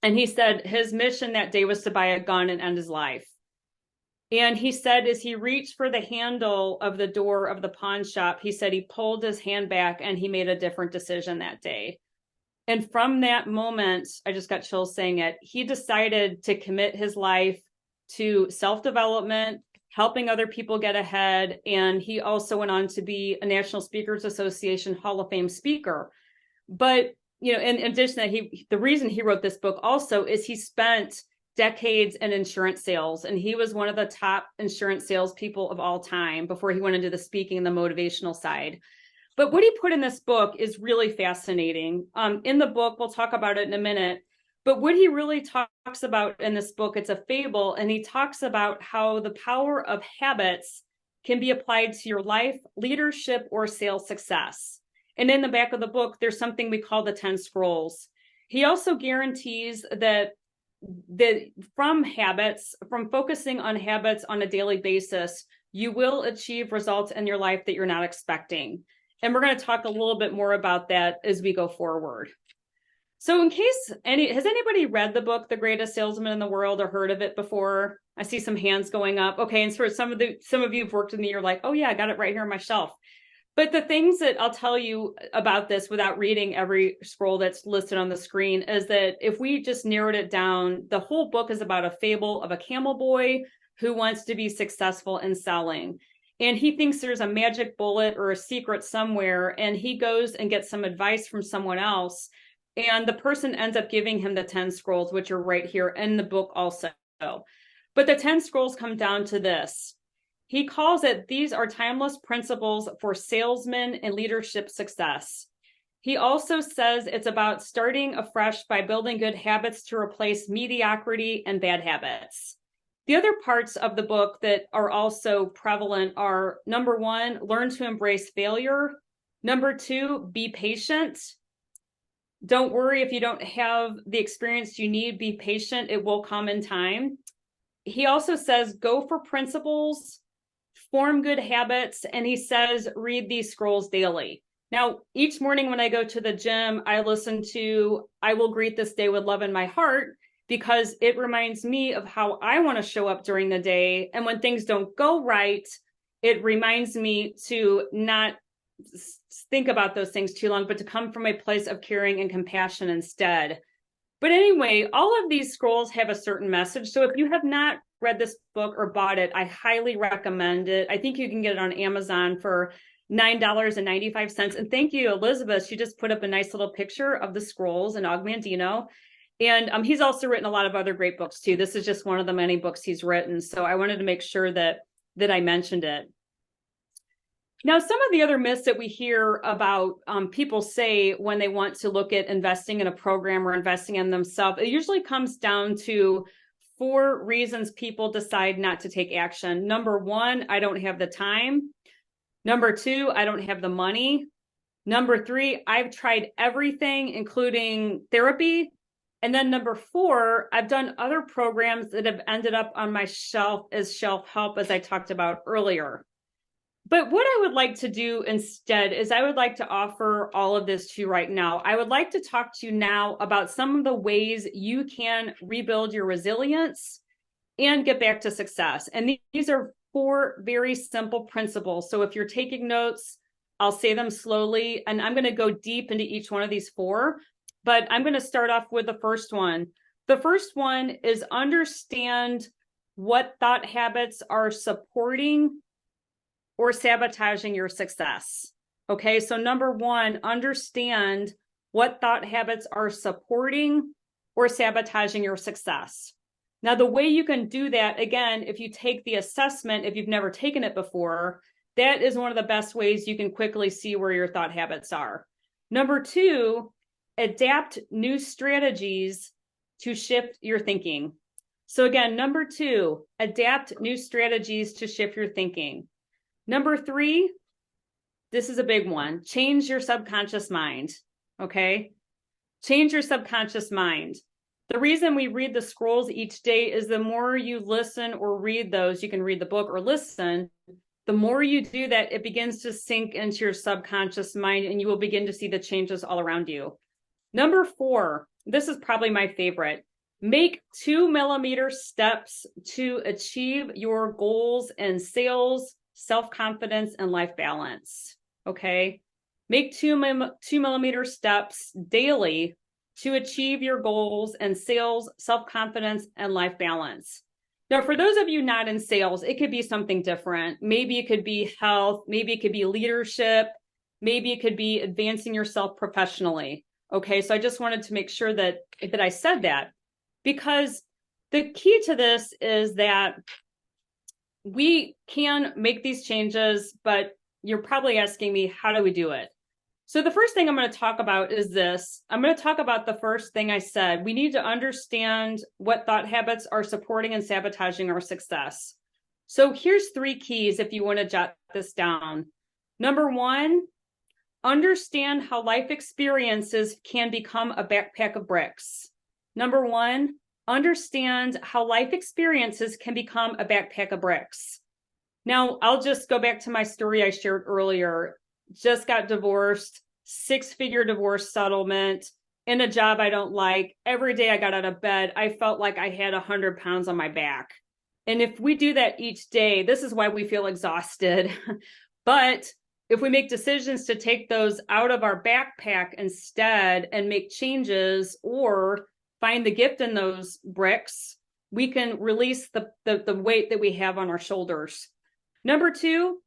And he said his mission that day was to buy a gun and end his life. And he said, as he reached for the handle of the door of the pawn shop, he said he pulled his hand back and he made a different decision that day. And from that moment, I just got chills saying it, he decided to commit his life to self-development, helping other people get ahead. And he also went on to be a National Speakers Association Hall of Fame speaker. But, in addition to that, the reason he wrote this book also is he spent decades in insurance sales. And he was one of the top insurance salespeople of all time before he went into the speaking and the motivational side. But what he put in this book is really fascinating. In the book, we'll talk about it in a minute. But what he really talks about in this book, it's a fable, and he talks about how the power of habits can be applied to your life, leadership, or sales success. And in the back of the book, there's something we call the 10 scrolls. He also guarantees that from focusing on habits on a daily basis, you will achieve results in your life that you're not expecting. And we're going to talk a little bit more about that as we go forward. So in case has anybody read the book, The Greatest Salesman in the World, or heard of it before? I see some hands going up. Okay, and for some of you who've worked with me, you're like, oh yeah, I got it right here on my shelf. But the things that I'll tell you about this without reading every scroll that's listed on the screen is that if we just narrowed it down, the whole book is about a fable of a camel boy who wants to be successful in selling. And he thinks there's a magic bullet or a secret somewhere, and he goes and gets some advice from someone else. And the person ends up giving him the 10 scrolls, which are right here in the book also. But the 10 scrolls come down to this. He calls it, these are timeless principles for salesmen and leadership success. He also says it's about starting afresh by building good habits to replace mediocrity and bad habits. The other parts of the book that are also prevalent are, number 1, learn to embrace failure. Number 2, be patient. Don't worry if you don't have the experience you need. Be patient. It will come in time. He also says, go for principles, form good habits. And he says, read these scrolls daily. Now, each morning when I go to the gym, I listen to I Will Greet This Day with Love in My Heart, because it reminds me of how I want to show up during the day. And when things don't go right, it reminds me to not think about those things too long, but to come from a place of caring and compassion instead. But anyway, all of these scrolls have a certain message. So if you have not read this book or bought it, I highly recommend it. I think you can get it on Amazon for $9.95. And thank you, Elizabeth. She just put up a nice little picture of the scrolls in Ogmandino. And he's also written a lot of other great books too. This is just one of the many books he's written. So I wanted to make sure that I mentioned it. Now, some of the other myths that we hear about people say when they want to look at investing in a program or investing in themselves, it usually comes down to 4 reasons people decide not to take action. Number 1, I don't have the time. Number 2, I don't have the money. Number 3, I've tried everything, including therapy. And then number 4, I've done other programs that have ended up on my shelf as shelf help, as I talked about earlier. But what I would like to do instead is I would like to offer all of this to you right now. I would like to talk to you now about some of the ways you can rebuild your resilience and get back to success. And these are 4 very simple principles. So if you're taking notes, I'll say them slowly, and I'm going to go deep into each one of these 4. But I'm going to start off with the first one. The first one is understand what thought habits are supporting or sabotaging your success. Okay, so number 1, understand what thought habits are supporting or sabotaging your success. Now, the way you can do that, again, if you take the assessment, if you've never taken it before, that is one of the best ways you can quickly see where your thought habits are. Number 2, adapt new strategies to shift your thinking. So again, number 2, adapt new strategies to shift your thinking. Number 3, this is a big one. Change your subconscious mind. Okay? Change your subconscious mind. The reason we read the scrolls each day is the more you listen or read those, you can read the book or listen, the more you do that, it begins to sink into your subconscious mind and you will begin to see the changes all around you. Number 4, this is probably my favorite. Make 2mm steps to achieve your goals in sales, self-confidence, and life balance. Okay. Make 2mm steps daily to achieve your goals in sales, self-confidence, and life balance. Now, for those of you not in sales, it could be something different. Maybe it could be health. Maybe it could be leadership. Maybe it could be advancing yourself professionally. Okay. So I just wanted to make sure that I said that, because the key to this is that we can make these changes, but you're probably asking me, how do we do it? So the first thing I'm going to talk about is this. I'm going to talk about the first thing I said. We need to understand what thought habits are supporting and sabotaging our success. So here's 3 keys if you want to jot this down. Number 1, understand how life experiences can become a backpack of bricks. Number 1, understand how life experiences can become a backpack of bricks. Now, I'll just go back to my story I shared earlier. Just got divorced, 6-figure divorce settlement, in a job I don't like. Every day I got out of bed, I felt like I had 100 pounds on my back. And if we do that each day, this is why we feel exhausted. But if we make decisions to take those out of our backpack instead and make changes or find the gift in those bricks, we can release the weight that we have on our shoulders. Number 2,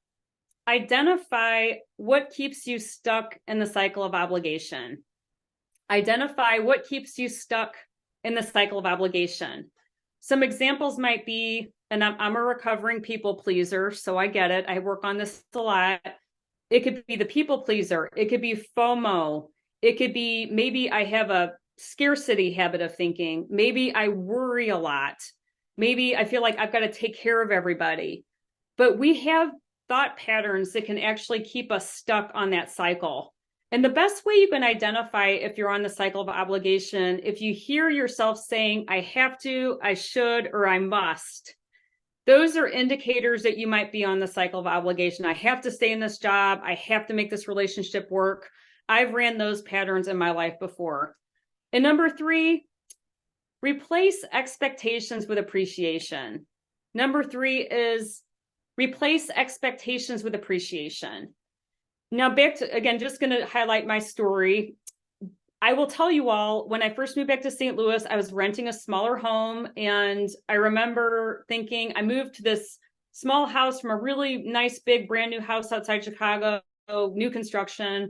identify what keeps you stuck in the cycle of obligation. Identify what keeps you stuck in the cycle of obligation. Some examples might be, and I'm a recovering people pleaser, so I get it. I work on this a lot. It could be the people pleaser. It could be FOMO. It could be maybe I have a scarcity habit of thinking. Maybe I worry a lot. Maybe I feel like I've got to take care of everybody. But we have thought patterns that can actually keep us stuck on that cycle. And the best way you can identify if you're on the cycle of obligation, if you hear yourself saying, I have to, I should, or I must, those are indicators that you might be on the cycle of obligation. I have to stay in this job. I have to make this relationship work. I've ran those patterns in my life before. And number 3, replace expectations with appreciation. Number 3 is replace expectations with appreciation. Now, back to, again, just going to highlight my story. I will tell you all, when I first moved back to St. Louis, I was renting a smaller home. And I remember thinking, I moved to this small house from a really nice, big, brand new house outside Chicago, new construction.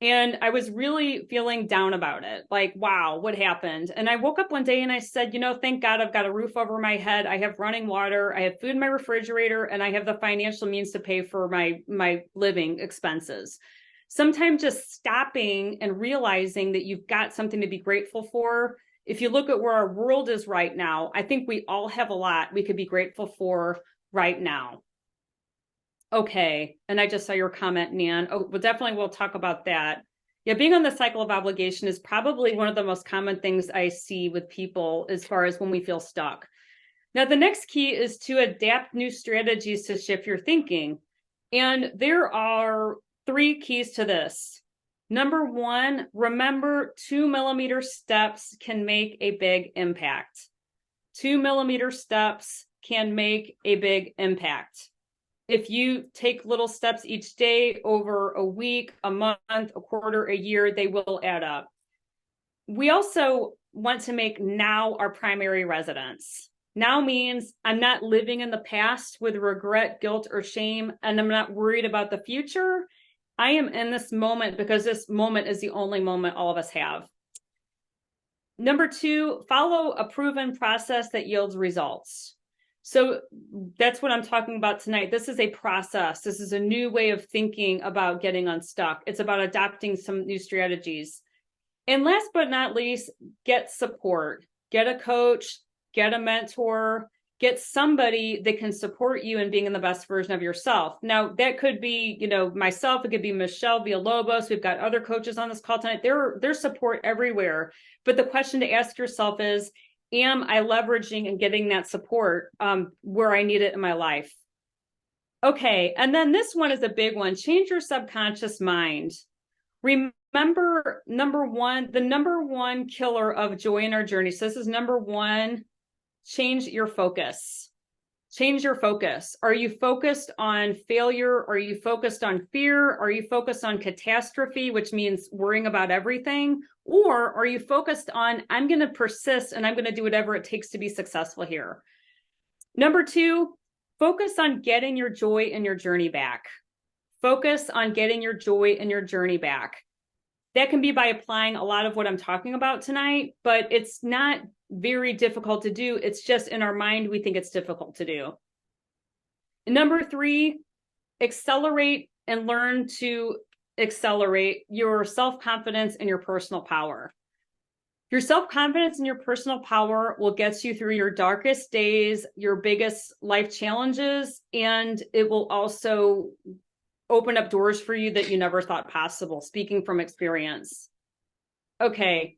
And I was really feeling down about it. Like, wow, what happened? And I woke up one day and I said, thank God I've got a roof over my head. I have running water. I have food in my refrigerator, and I have the financial means to pay for my living expenses. Sometimes just stopping and realizing that you've got something to be grateful for. If you look at where our world is right now, I think we all have a lot we could be grateful for right now. Okay, and I just saw your comment, Nan. Oh, well, definitely we'll talk about that. Yeah, being on the cycle of obligation is probably one of the most common things I see with people as far as when we feel stuck. Now, the next key is to adapt new strategies to shift your thinking. And there are 3 keys to this. Number 1, remember 2-millimeter steps can make a big impact. 2-millimeter steps can make a big impact. If you take little steps each day over a week, a month, a quarter, a year, they will add up. We also want to make now our primary residence. Now means I'm not living in the past with regret, guilt, or shame, and I'm not worried about the future. I am in this moment because this moment is the only moment all of us have. Number 2, follow a proven process that yields results. So that's what I'm talking about tonight. This is a process. This is a new way of thinking about getting unstuck. It's about adopting some new strategies. And last but not least, get support. Get a coach, get a mentor, get somebody that can support you in being in the best version of yourself. Now, that could be, myself. It could be Michelle Villalobos. We've got other coaches on this call tonight. There's support everywhere. But the question to ask yourself is, am I leveraging and getting that support where I need it in my life? Okay, and then this one is a big one. Change your subconscious mind. Remember, the number one killer of joy in our journey. So this is number 1, change your focus. Change your focus. Are you focused on failure? Are you focused on fear? Are you focused on catastrophe, which means worrying about everything? Or are you focused on, I'm going to persist and I'm going to do whatever it takes to be successful here? Number 2, focus on getting your joy and your journey back. Focus on getting your joy and your journey back. That can be by applying a lot of what I'm talking about tonight, but it's not very difficult to do. It's just in our mind, we think it's difficult to do. And number 3, accelerate and learn to accelerate your self-confidence and your personal power. Your self-confidence and your personal power will get you through your darkest days, your biggest life challenges, and it will also open up doors for you that you never thought possible, speaking from experience. Okay.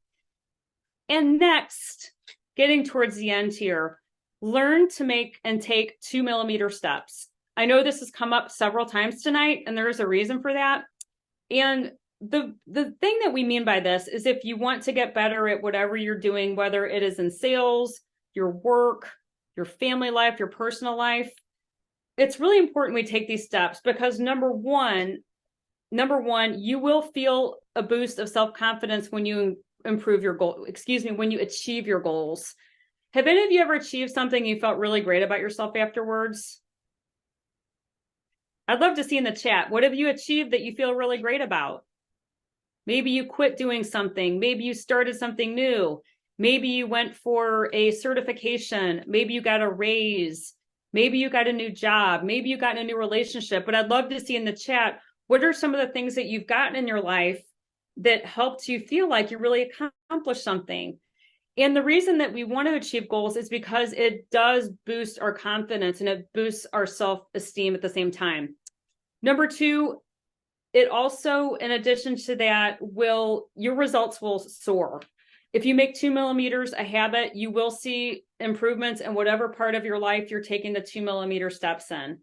And next, getting towards the end here, learn to make and take 2-millimeter steps. I know this has come up several times tonight, and there is a reason for that. And the thing that we mean by this is if you want to get better at whatever you're doing, whether it is in sales, your work, your family life, your personal life, it's really important we take these steps because number one, you will feel a boost of self-confidence when you when you achieve your goals. Have any of you ever achieved something you felt really great about yourself afterwards? I'd love to see in the chat, what have you achieved that you feel really great about? Maybe you quit doing something. Maybe you started something new. Maybe you went for a certification. Maybe you got a raise. Maybe you got a new job. Maybe you got in a new relationship. But I'd love to see in the chat, what are some of the things that you've gotten in your life that helped you feel like you really accomplished something? And the reason that we want to achieve goals is because it does boost our confidence and it boosts our self-esteem at the same time. Number two, it also, in addition to that, your results will soar. If you make 2 millimeters a habit, you will see improvements in whatever part of your life you're taking the 2 millimeter steps in.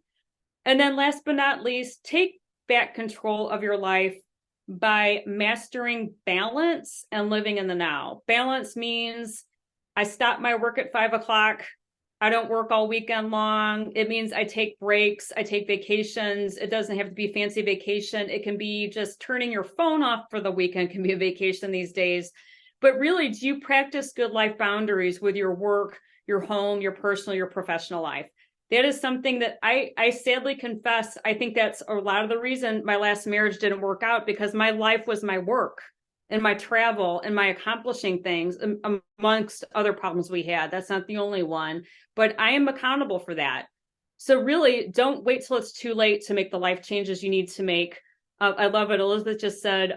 And then last but not least, take back control of your life by mastering balance and living in the now. Balance means I stop my work at 5 o'clock. I don't work all weekend long. It means I take breaks. I take vacations. It doesn't have to be fancy vacation. It can be just turning your phone off for the weekend can be a vacation these days. But really, do you practice good life boundaries with your work, your home, your personal, your professional life? That is something that I sadly confess, I think that's a lot of the reason my last marriage didn't work out, because my life was my work and my travel and my accomplishing things amongst other problems we had. That's not the only one, but I am accountable for that. So really, don't wait till it's too late to make the life changes you need to make. I love it. Elizabeth just said,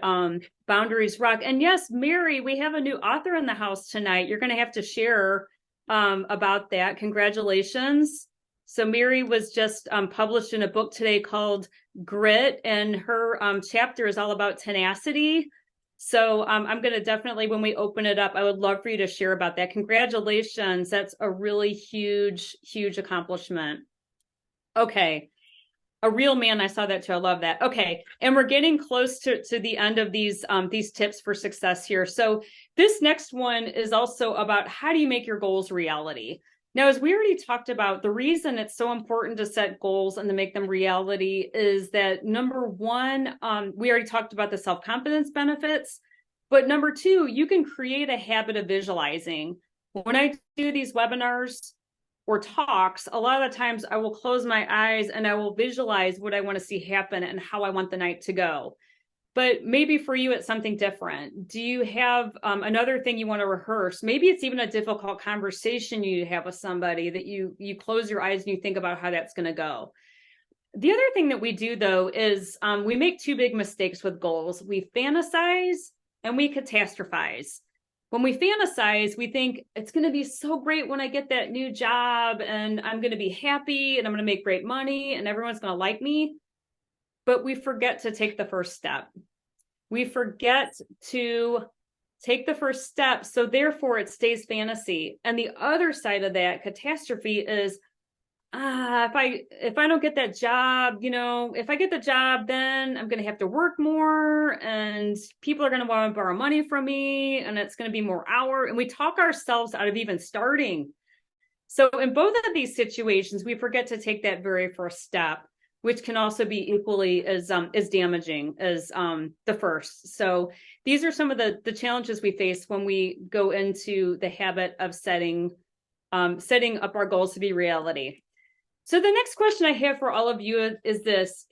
boundaries rock. And yes, Mary, we have a new author in the house tonight. You're going to have to share about that. Congratulations. So Mary was just published in a book today called Grit, and her chapter is all about tenacity. So I'm going to definitely, when we open it up, I would love for you to share about that. Congratulations. That's a really huge, huge accomplishment. Okay. A real man. I saw that too. I love that. Okay. And we're getting close to the end of these tips for success here. So this next one is also about how do you make your goals reality? Now, as we already talked about, the reason it's so important to set goals and to make them reality is that number one, we already talked about the self-confidence benefits, but number two, you can create a habit of visualizing. When I do these webinars or talks, a lot of the times I will close my eyes and I will visualize what I want to see happen and how I want the night to go. But maybe for you, it's something different. Do you have another thing you want to rehearse? Maybe it's even a difficult conversation you have with somebody that you close your eyes and you think about how that's going to go. The other thing that we do, though, is we make two big mistakes with goals. We fantasize and we catastrophize. When we fantasize, we think it's going to be so great when I get that new job and I'm going to be happy and I'm going to make great money and everyone's going to like me. But we forget to take the first step. We forget to take the first step. So therefore it stays fantasy. And the other side of that catastrophe is, if I don't get that job, if I get the job, then I'm going to have to work more and people are going to want to borrow money from me and it's going to be more hour. And we talk ourselves out of even starting. So in both of these situations, we forget to take that very first step, which can also be equally as damaging as the first. So these are some of the challenges we face when we go into the habit of setting up our goals to be reality. So the next question I have for all of you is this,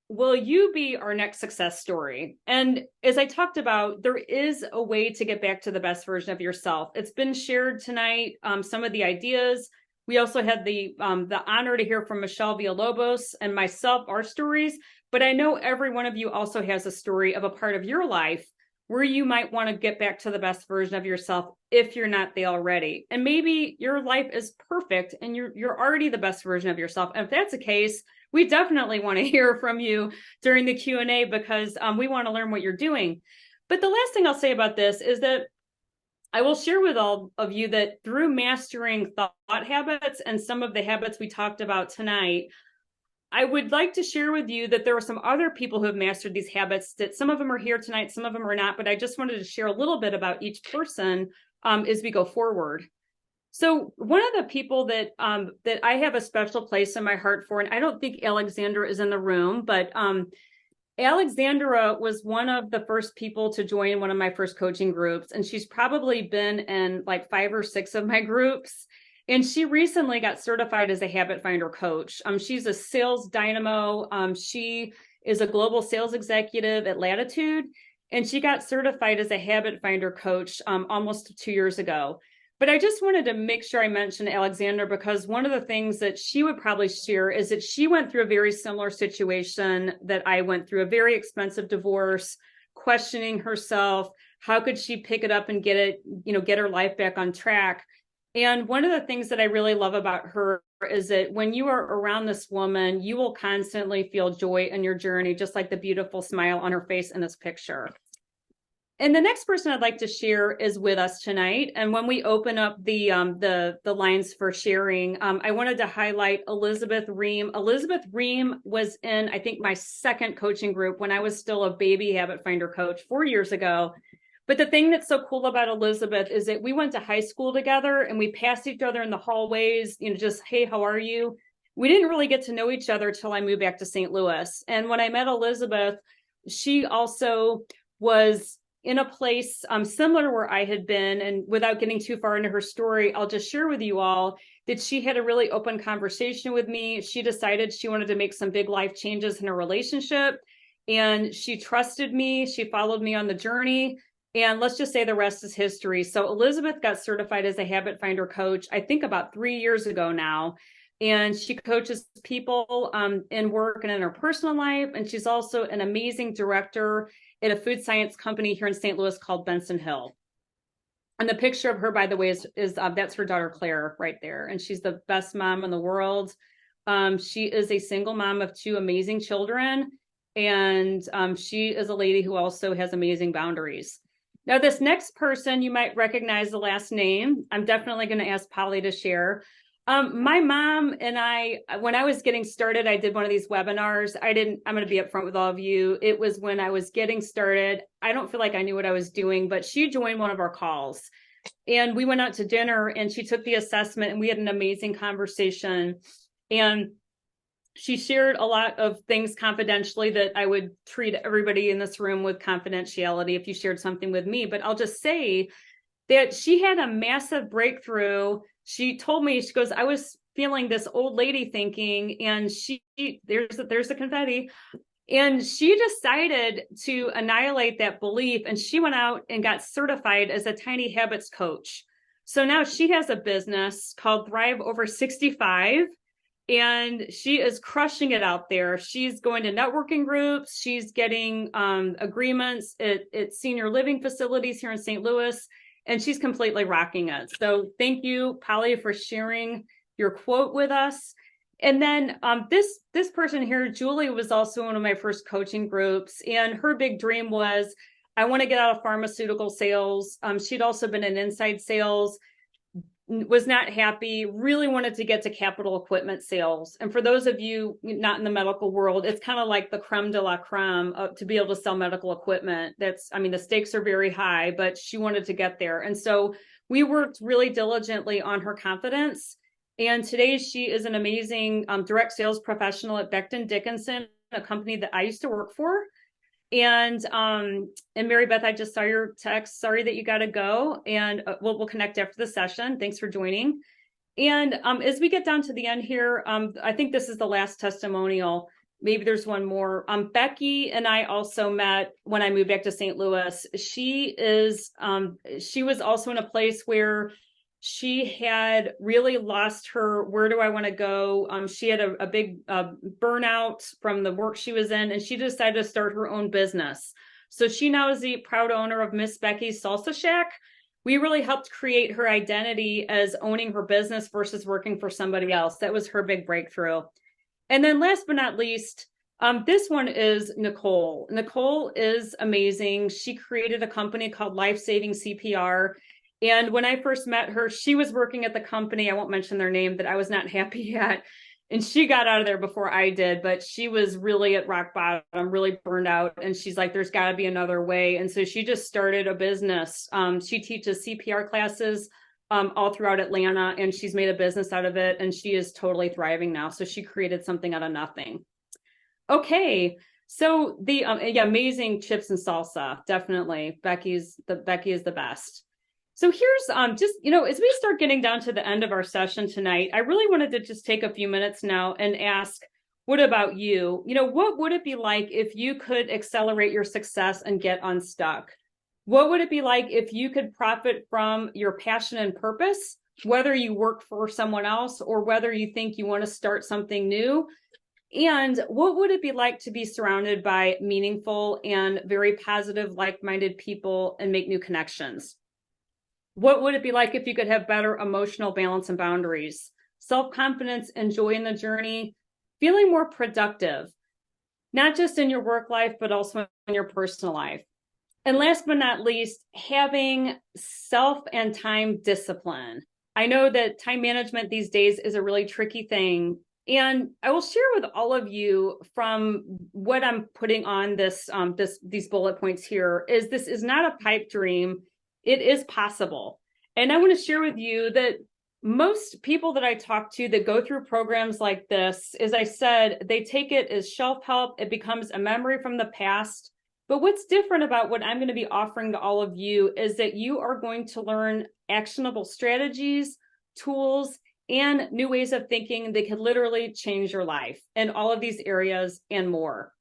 will you be our next success story? And as I talked about, there is a way to get back to the best version of yourself. It's been shared tonight, some of the ideas. We also had the honor to hear from Michelle Villalobos and myself, our stories, but I know every one of you also has a story of a part of your life where you might want to get back to the best version of yourself if you're not there already. And maybe your life is perfect and you're already the best version of yourself. And if that's the case, we definitely want to hear from you during the Q&A because we want to learn what you're doing. But the last thing I'll say about this is that I will share with all of you that through mastering thought habits and some of the habits we talked about tonight, I would like to share with you that there are some other people who have mastered these habits, that some of them are here tonight, some of them are not, but I just wanted to share a little bit about each person as we go forward. So one of the people that I have a special place in my heart for, and I don't think Alexandra is in the room, but Alexandra was one of the first people to join one of my first coaching groups, and she's probably been in like 5 or 6 of my groups. And she recently got certified as a habit finder coach. She's a sales dynamo. She is a global sales executive at Latitude, and she got certified as a habit finder coach almost 2 years ago. But I just wanted to make sure I mentioned Alexandra because one of the things that she would probably share is that she went through a very similar situation that I went through, a very expensive divorce, questioning herself. How could she pick it up and get her life back on track? And one of the things that I really love about her is that when you are around this woman, you will constantly feel joy in your journey, just like the beautiful smile on her face in this picture. And the next person I'd like to share is with us tonight. And when we open up the lines for sharing, I wanted to highlight Elizabeth Ream. Elizabeth Ream was in, I think, my second coaching group when I was still a baby habit finder coach 4 years ago. But the thing that's so cool about Elizabeth is that we went to high school together and we passed each other in the hallways, just, hey, how are you? We didn't really get to know each other till I moved back to St. Louis. And when I met Elizabeth, she also was in a place similar to where I had been. And without getting too far into her story, I'll just share with you all that she had a really open conversation with me. She decided she wanted to make some big life changes in her relationship. And she trusted me. She followed me on the journey. And let's just say the rest is history. So Elizabeth got certified as a habit finder coach, I think about 3 years ago now. And she coaches people in work and in her personal life. And she's also an amazing director at a food science company here in St. Louis called Benson Hill. And the picture of her, by the way, is that's her daughter, Claire, right there. And she's the best mom in the world. She is a single mom of 2 amazing children. And she is a lady who also has amazing boundaries. Now, this next person, you might recognize the last name. I'm definitely going to ask Polly to share. My mom and I, when I was getting started, I did one of these webinars. I'm going to be upfront with all of you. It was when I was getting started. I don't feel like I knew what I was doing, but she joined one of our calls and we went out to dinner and she took the assessment and we had an amazing conversation. And she shared a lot of things confidentially that I would treat everybody in this room with confidentiality if you shared something with me. But I'll just say that she had a massive breakthrough. She told me, she goes, I was feeling this old lady thinking, and there's the confetti. And she decided to annihilate that belief. And she went out and got certified as a Tiny Habits coach. So now she has a business called Thrive Over 65. And she is crushing it out there. She's going to networking groups. She's getting agreements at senior living facilities here in St. Louis. And she's completely rocking it. So thank you, Polly, for sharing your quote with us. And then this person here, Julie, was also one of my first coaching groups. And her big dream was, I want to get out of pharmaceutical sales. She'd also been in inside sales, was not happy, really wanted to get to capital equipment sales. And for those of you not in the medical world, it's kind of like the creme de la creme to be able to sell medical equipment. The stakes are very high, but she wanted to get there. And so we worked really diligently on her confidence. And today she is an amazing direct sales professional at Becton Dickinson, a company that I used to work for. And Mary Beth, I just saw your text. Sorry that you got to go. And we'll connect after the session. Thanks for joining. And as we get down to the end here, I think this is the last testimonial. Maybe there's one more. Becky and I also met when I moved back to St. Louis. She was also in a place where she had really lost her, where do I want to go? She had a big burnout from the work she was in, and she decided to start her own business. So she now is the proud owner of Miss Becky's Salsa Shack. We really helped create her identity as owning her business versus working for somebody else. That was her big breakthrough. And then last but not least, this one is Nicole. Nicole is amazing. She created a company called Life Saving CPR. And when I first met her, she was working at the company, I won't mention their name, that I was not happy at. And she got out of there before I did, but she was really at rock bottom, really burned out. And she's like, there's got to be another way. And so she just started a business. She teaches CPR classes all throughout Atlanta, and she's made a business out of it. And she is totally thriving now. So she created something out of nothing. Okay. So the amazing chips and salsa, definitely. Becky is the best. So here's as we start getting down to the end of our session tonight, I really wanted to just take a few minutes now and ask, what about you? What would it be like if you could accelerate your success and get unstuck? What would it be like if you could profit from your passion and purpose, whether you work for someone else or whether you think you want to start something new? And what would it be like to be surrounded by meaningful and very positive, like-minded people and make new connections? What would it be like if you could have better emotional balance and boundaries? self-confidence, and joy in the journey, feeling more productive, not just in your work life, but also in your personal life. And last but not least, having self and time discipline. I know that time management these days is a really tricky thing. And I will share with all of you from what I'm putting on these bullet points here is this is not a pipe dream. It is possible. And I want to share with you that most people that I talk to that go through programs like this, as I said, they take it as shelf help. It becomes a memory from the past. But what's different about what I'm going to be offering to all of you is that you are going to learn actionable strategies, tools, and new ways of thinking that could literally change your life in all of these areas and more.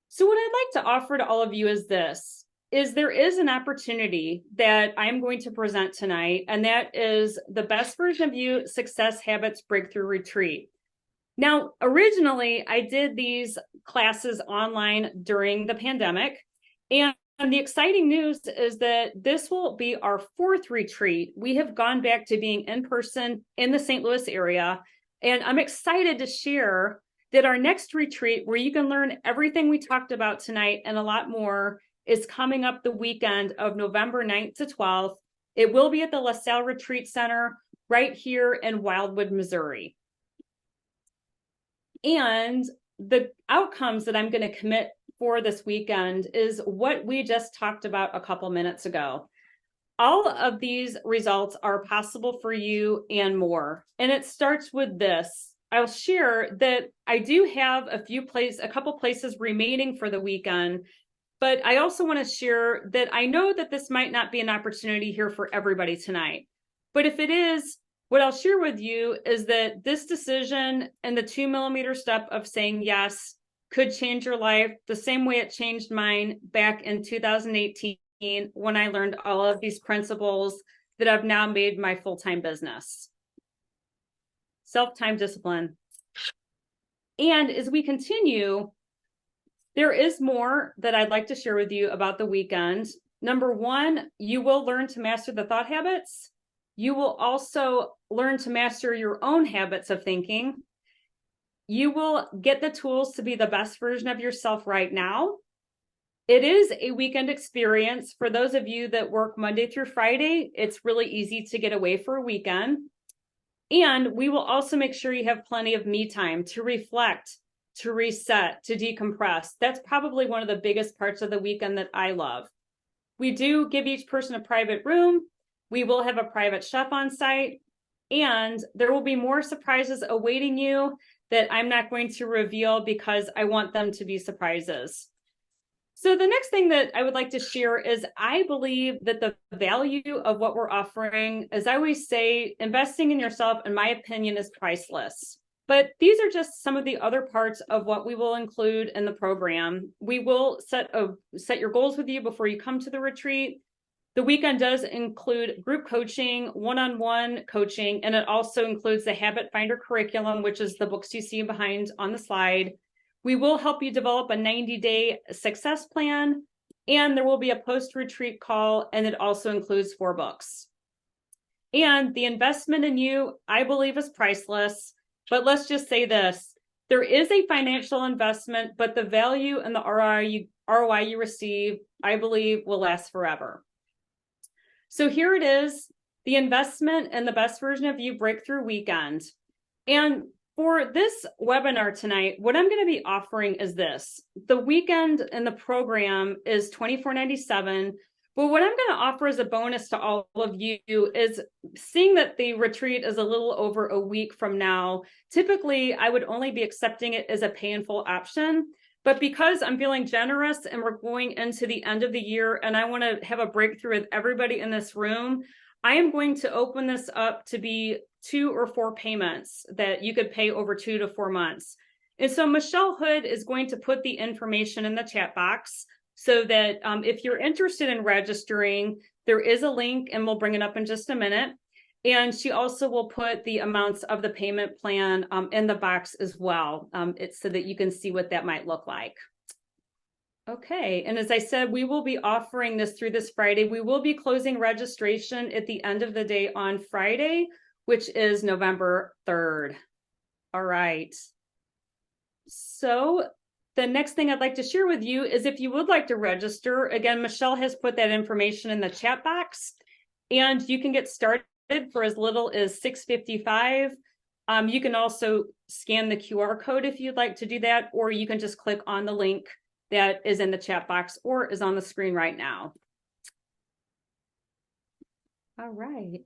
So what I'd like to offer to all of you is this, is there is an opportunity that I'm going to present tonight, and that is the Best Version of You Success Habits Breakthrough Retreat. Now, originally, I did these classes online during the pandemic, and the exciting news is that this will be our 4th retreat. We have gone back to being in person in the St. Louis area, and I'm excited to share that our next retreat, where you can learn everything we talked about tonight and a lot more, is coming up the weekend of November 9th to 12th. It will be at the LaSalle Retreat Center right here in Wildwood, Missouri. And the outcomes that I'm going to commit for this weekend is what we just talked about a couple minutes ago. All of these results are possible for you and more. And it starts with this. I'll share that I do have a couple places remaining for the weekend, but I also want to share that I know that this might not be an opportunity here for everybody tonight. But if it is, what I'll share with you is that this decision and the 2mm step of saying yes could change your life the same way it changed mine back in 2018 when I learned all of these principles that I've now made my full-time business. Self-time discipline. And as we continue, there is more that I'd like to share with you about the weekend. Number one, you will learn to master the thought habits. You will also learn to master your own habits of thinking. You will get the tools to be the best version of yourself right now. It is a weekend experience. For those of you that work Monday through Friday, it's really easy to get away for a weekend. And we will also make sure you have plenty of me time to reflect, to reset, to decompress. That's probably one of the biggest parts of the weekend that I love. We do give each person a private room. We will have a private chef on site, and there will be more surprises awaiting you that I'm not going to reveal because I want them to be surprises. So the next thing that I would like to share is I believe that the value of what we're offering, as I always say, investing in yourself, in my opinion, is priceless. But these are just some of the other parts of what we will include in the program. We will set your goals with you before you come to the retreat. The weekend does include group coaching, one-on-one coaching, and it also includes the Habit Finder curriculum, which is the books you see behind on the slide. We will help you develop a 90-day success plan, and there will be a post-retreat call, and it also includes 4 books. And the investment in you, I believe, is priceless. But let's just say this, there is a financial investment, but the value and the ROI you receive, I believe, will last forever. So here it is, the investment and the Best Version of You Breakthrough Weekend. And for this webinar tonight, what I'm going to be offering is this. The weekend and the program is $24.97. But what I'm going to offer as a bonus to all of you is seeing that the retreat is a little over a week from now. Typically, I would only be accepting it as a pay in full option. But because I'm feeling generous and we're going into the end of the year and I want to have a breakthrough with everybody in this room, I am going to open this up to be 2 or 4 payments that you could pay over 2 to 4 months. And so Michelle Hood is going to put the information in the chat box so that if you're interested in registering, there is a link and we'll bring it up in just a minute. And she also will put the amounts of the payment plan in the box as well. It's so that you can see what that might look like. Okay, and as I said, we will be offering this through this Friday. We will be closing registration at the end of the day on Friday. which is November 3rd. All right. So the next thing I'd like to share with you is if you would like to register, again, Michelle has put that information in the chat box, and you can get started for as little as $6.55. You can also scan the QR code if you'd like to do that, or you can just click on the link that is in the chat box or is on the screen right now. All right.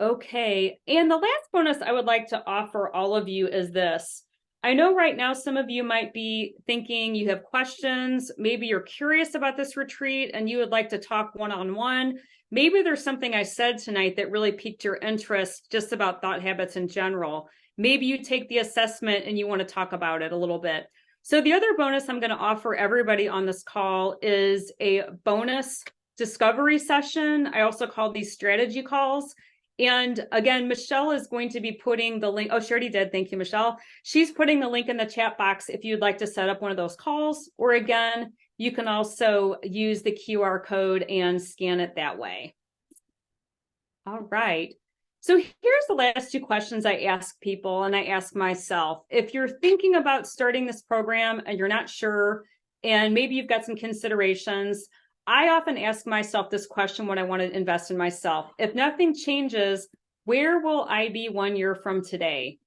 Okay, and the last bonus I would like to offer all of you is this. I know right now some of you might be thinking you have questions, maybe you're curious about this retreat and you would like to talk one-on-one. Maybe there's something I said tonight that really piqued your interest just about thought habits in general. Maybe you take the assessment and you want to talk about it a little bit. So the other bonus I'm going to offer everybody on this call is a bonus discovery session. I also call these strategy calls. And again, Michelle is going to be putting the link. Oh, she already did. Thank you, Michelle. She's putting the link in the chat box if you'd like to set up one of those calls. Or again, you can also use the QR code and scan it that way. All right. So here's the last two questions I ask people and I ask myself. If you're thinking about starting this program and you're not sure, and maybe you've got some considerations, I often ask myself this question when I want to invest in myself. If nothing changes, where will I be 1 year from today?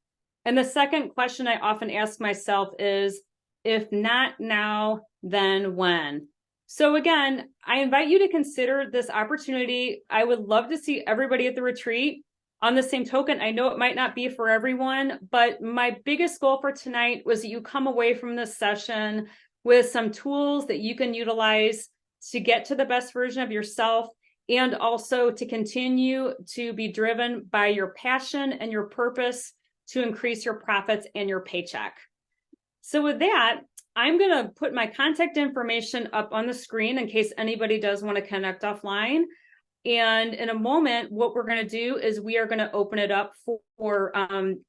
And the second question I often ask myself is, if not now, then when? So again, I invite you to consider this opportunity. I would love to see everybody at the retreat. On the same token, I know it might not be for everyone, but my biggest goal for tonight was that you come away from this session with some tools that you can utilize to get to the best version of yourself, and also to continue to be driven by your passion and your purpose to increase your profits and your paycheck. So with that, I'm going to put my contact information up on the screen in case anybody does want to connect offline. And in a moment, what we're going to do is we are going to open it up for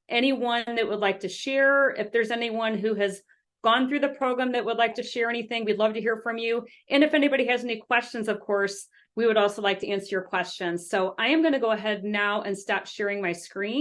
anyone that would like to share. If there's anyone who has gone through the program that would like to share anything, we'd love to hear from you. And if anybody has any questions, of course, we would also like to answer your questions. So I am going to go ahead now and stop sharing my screen.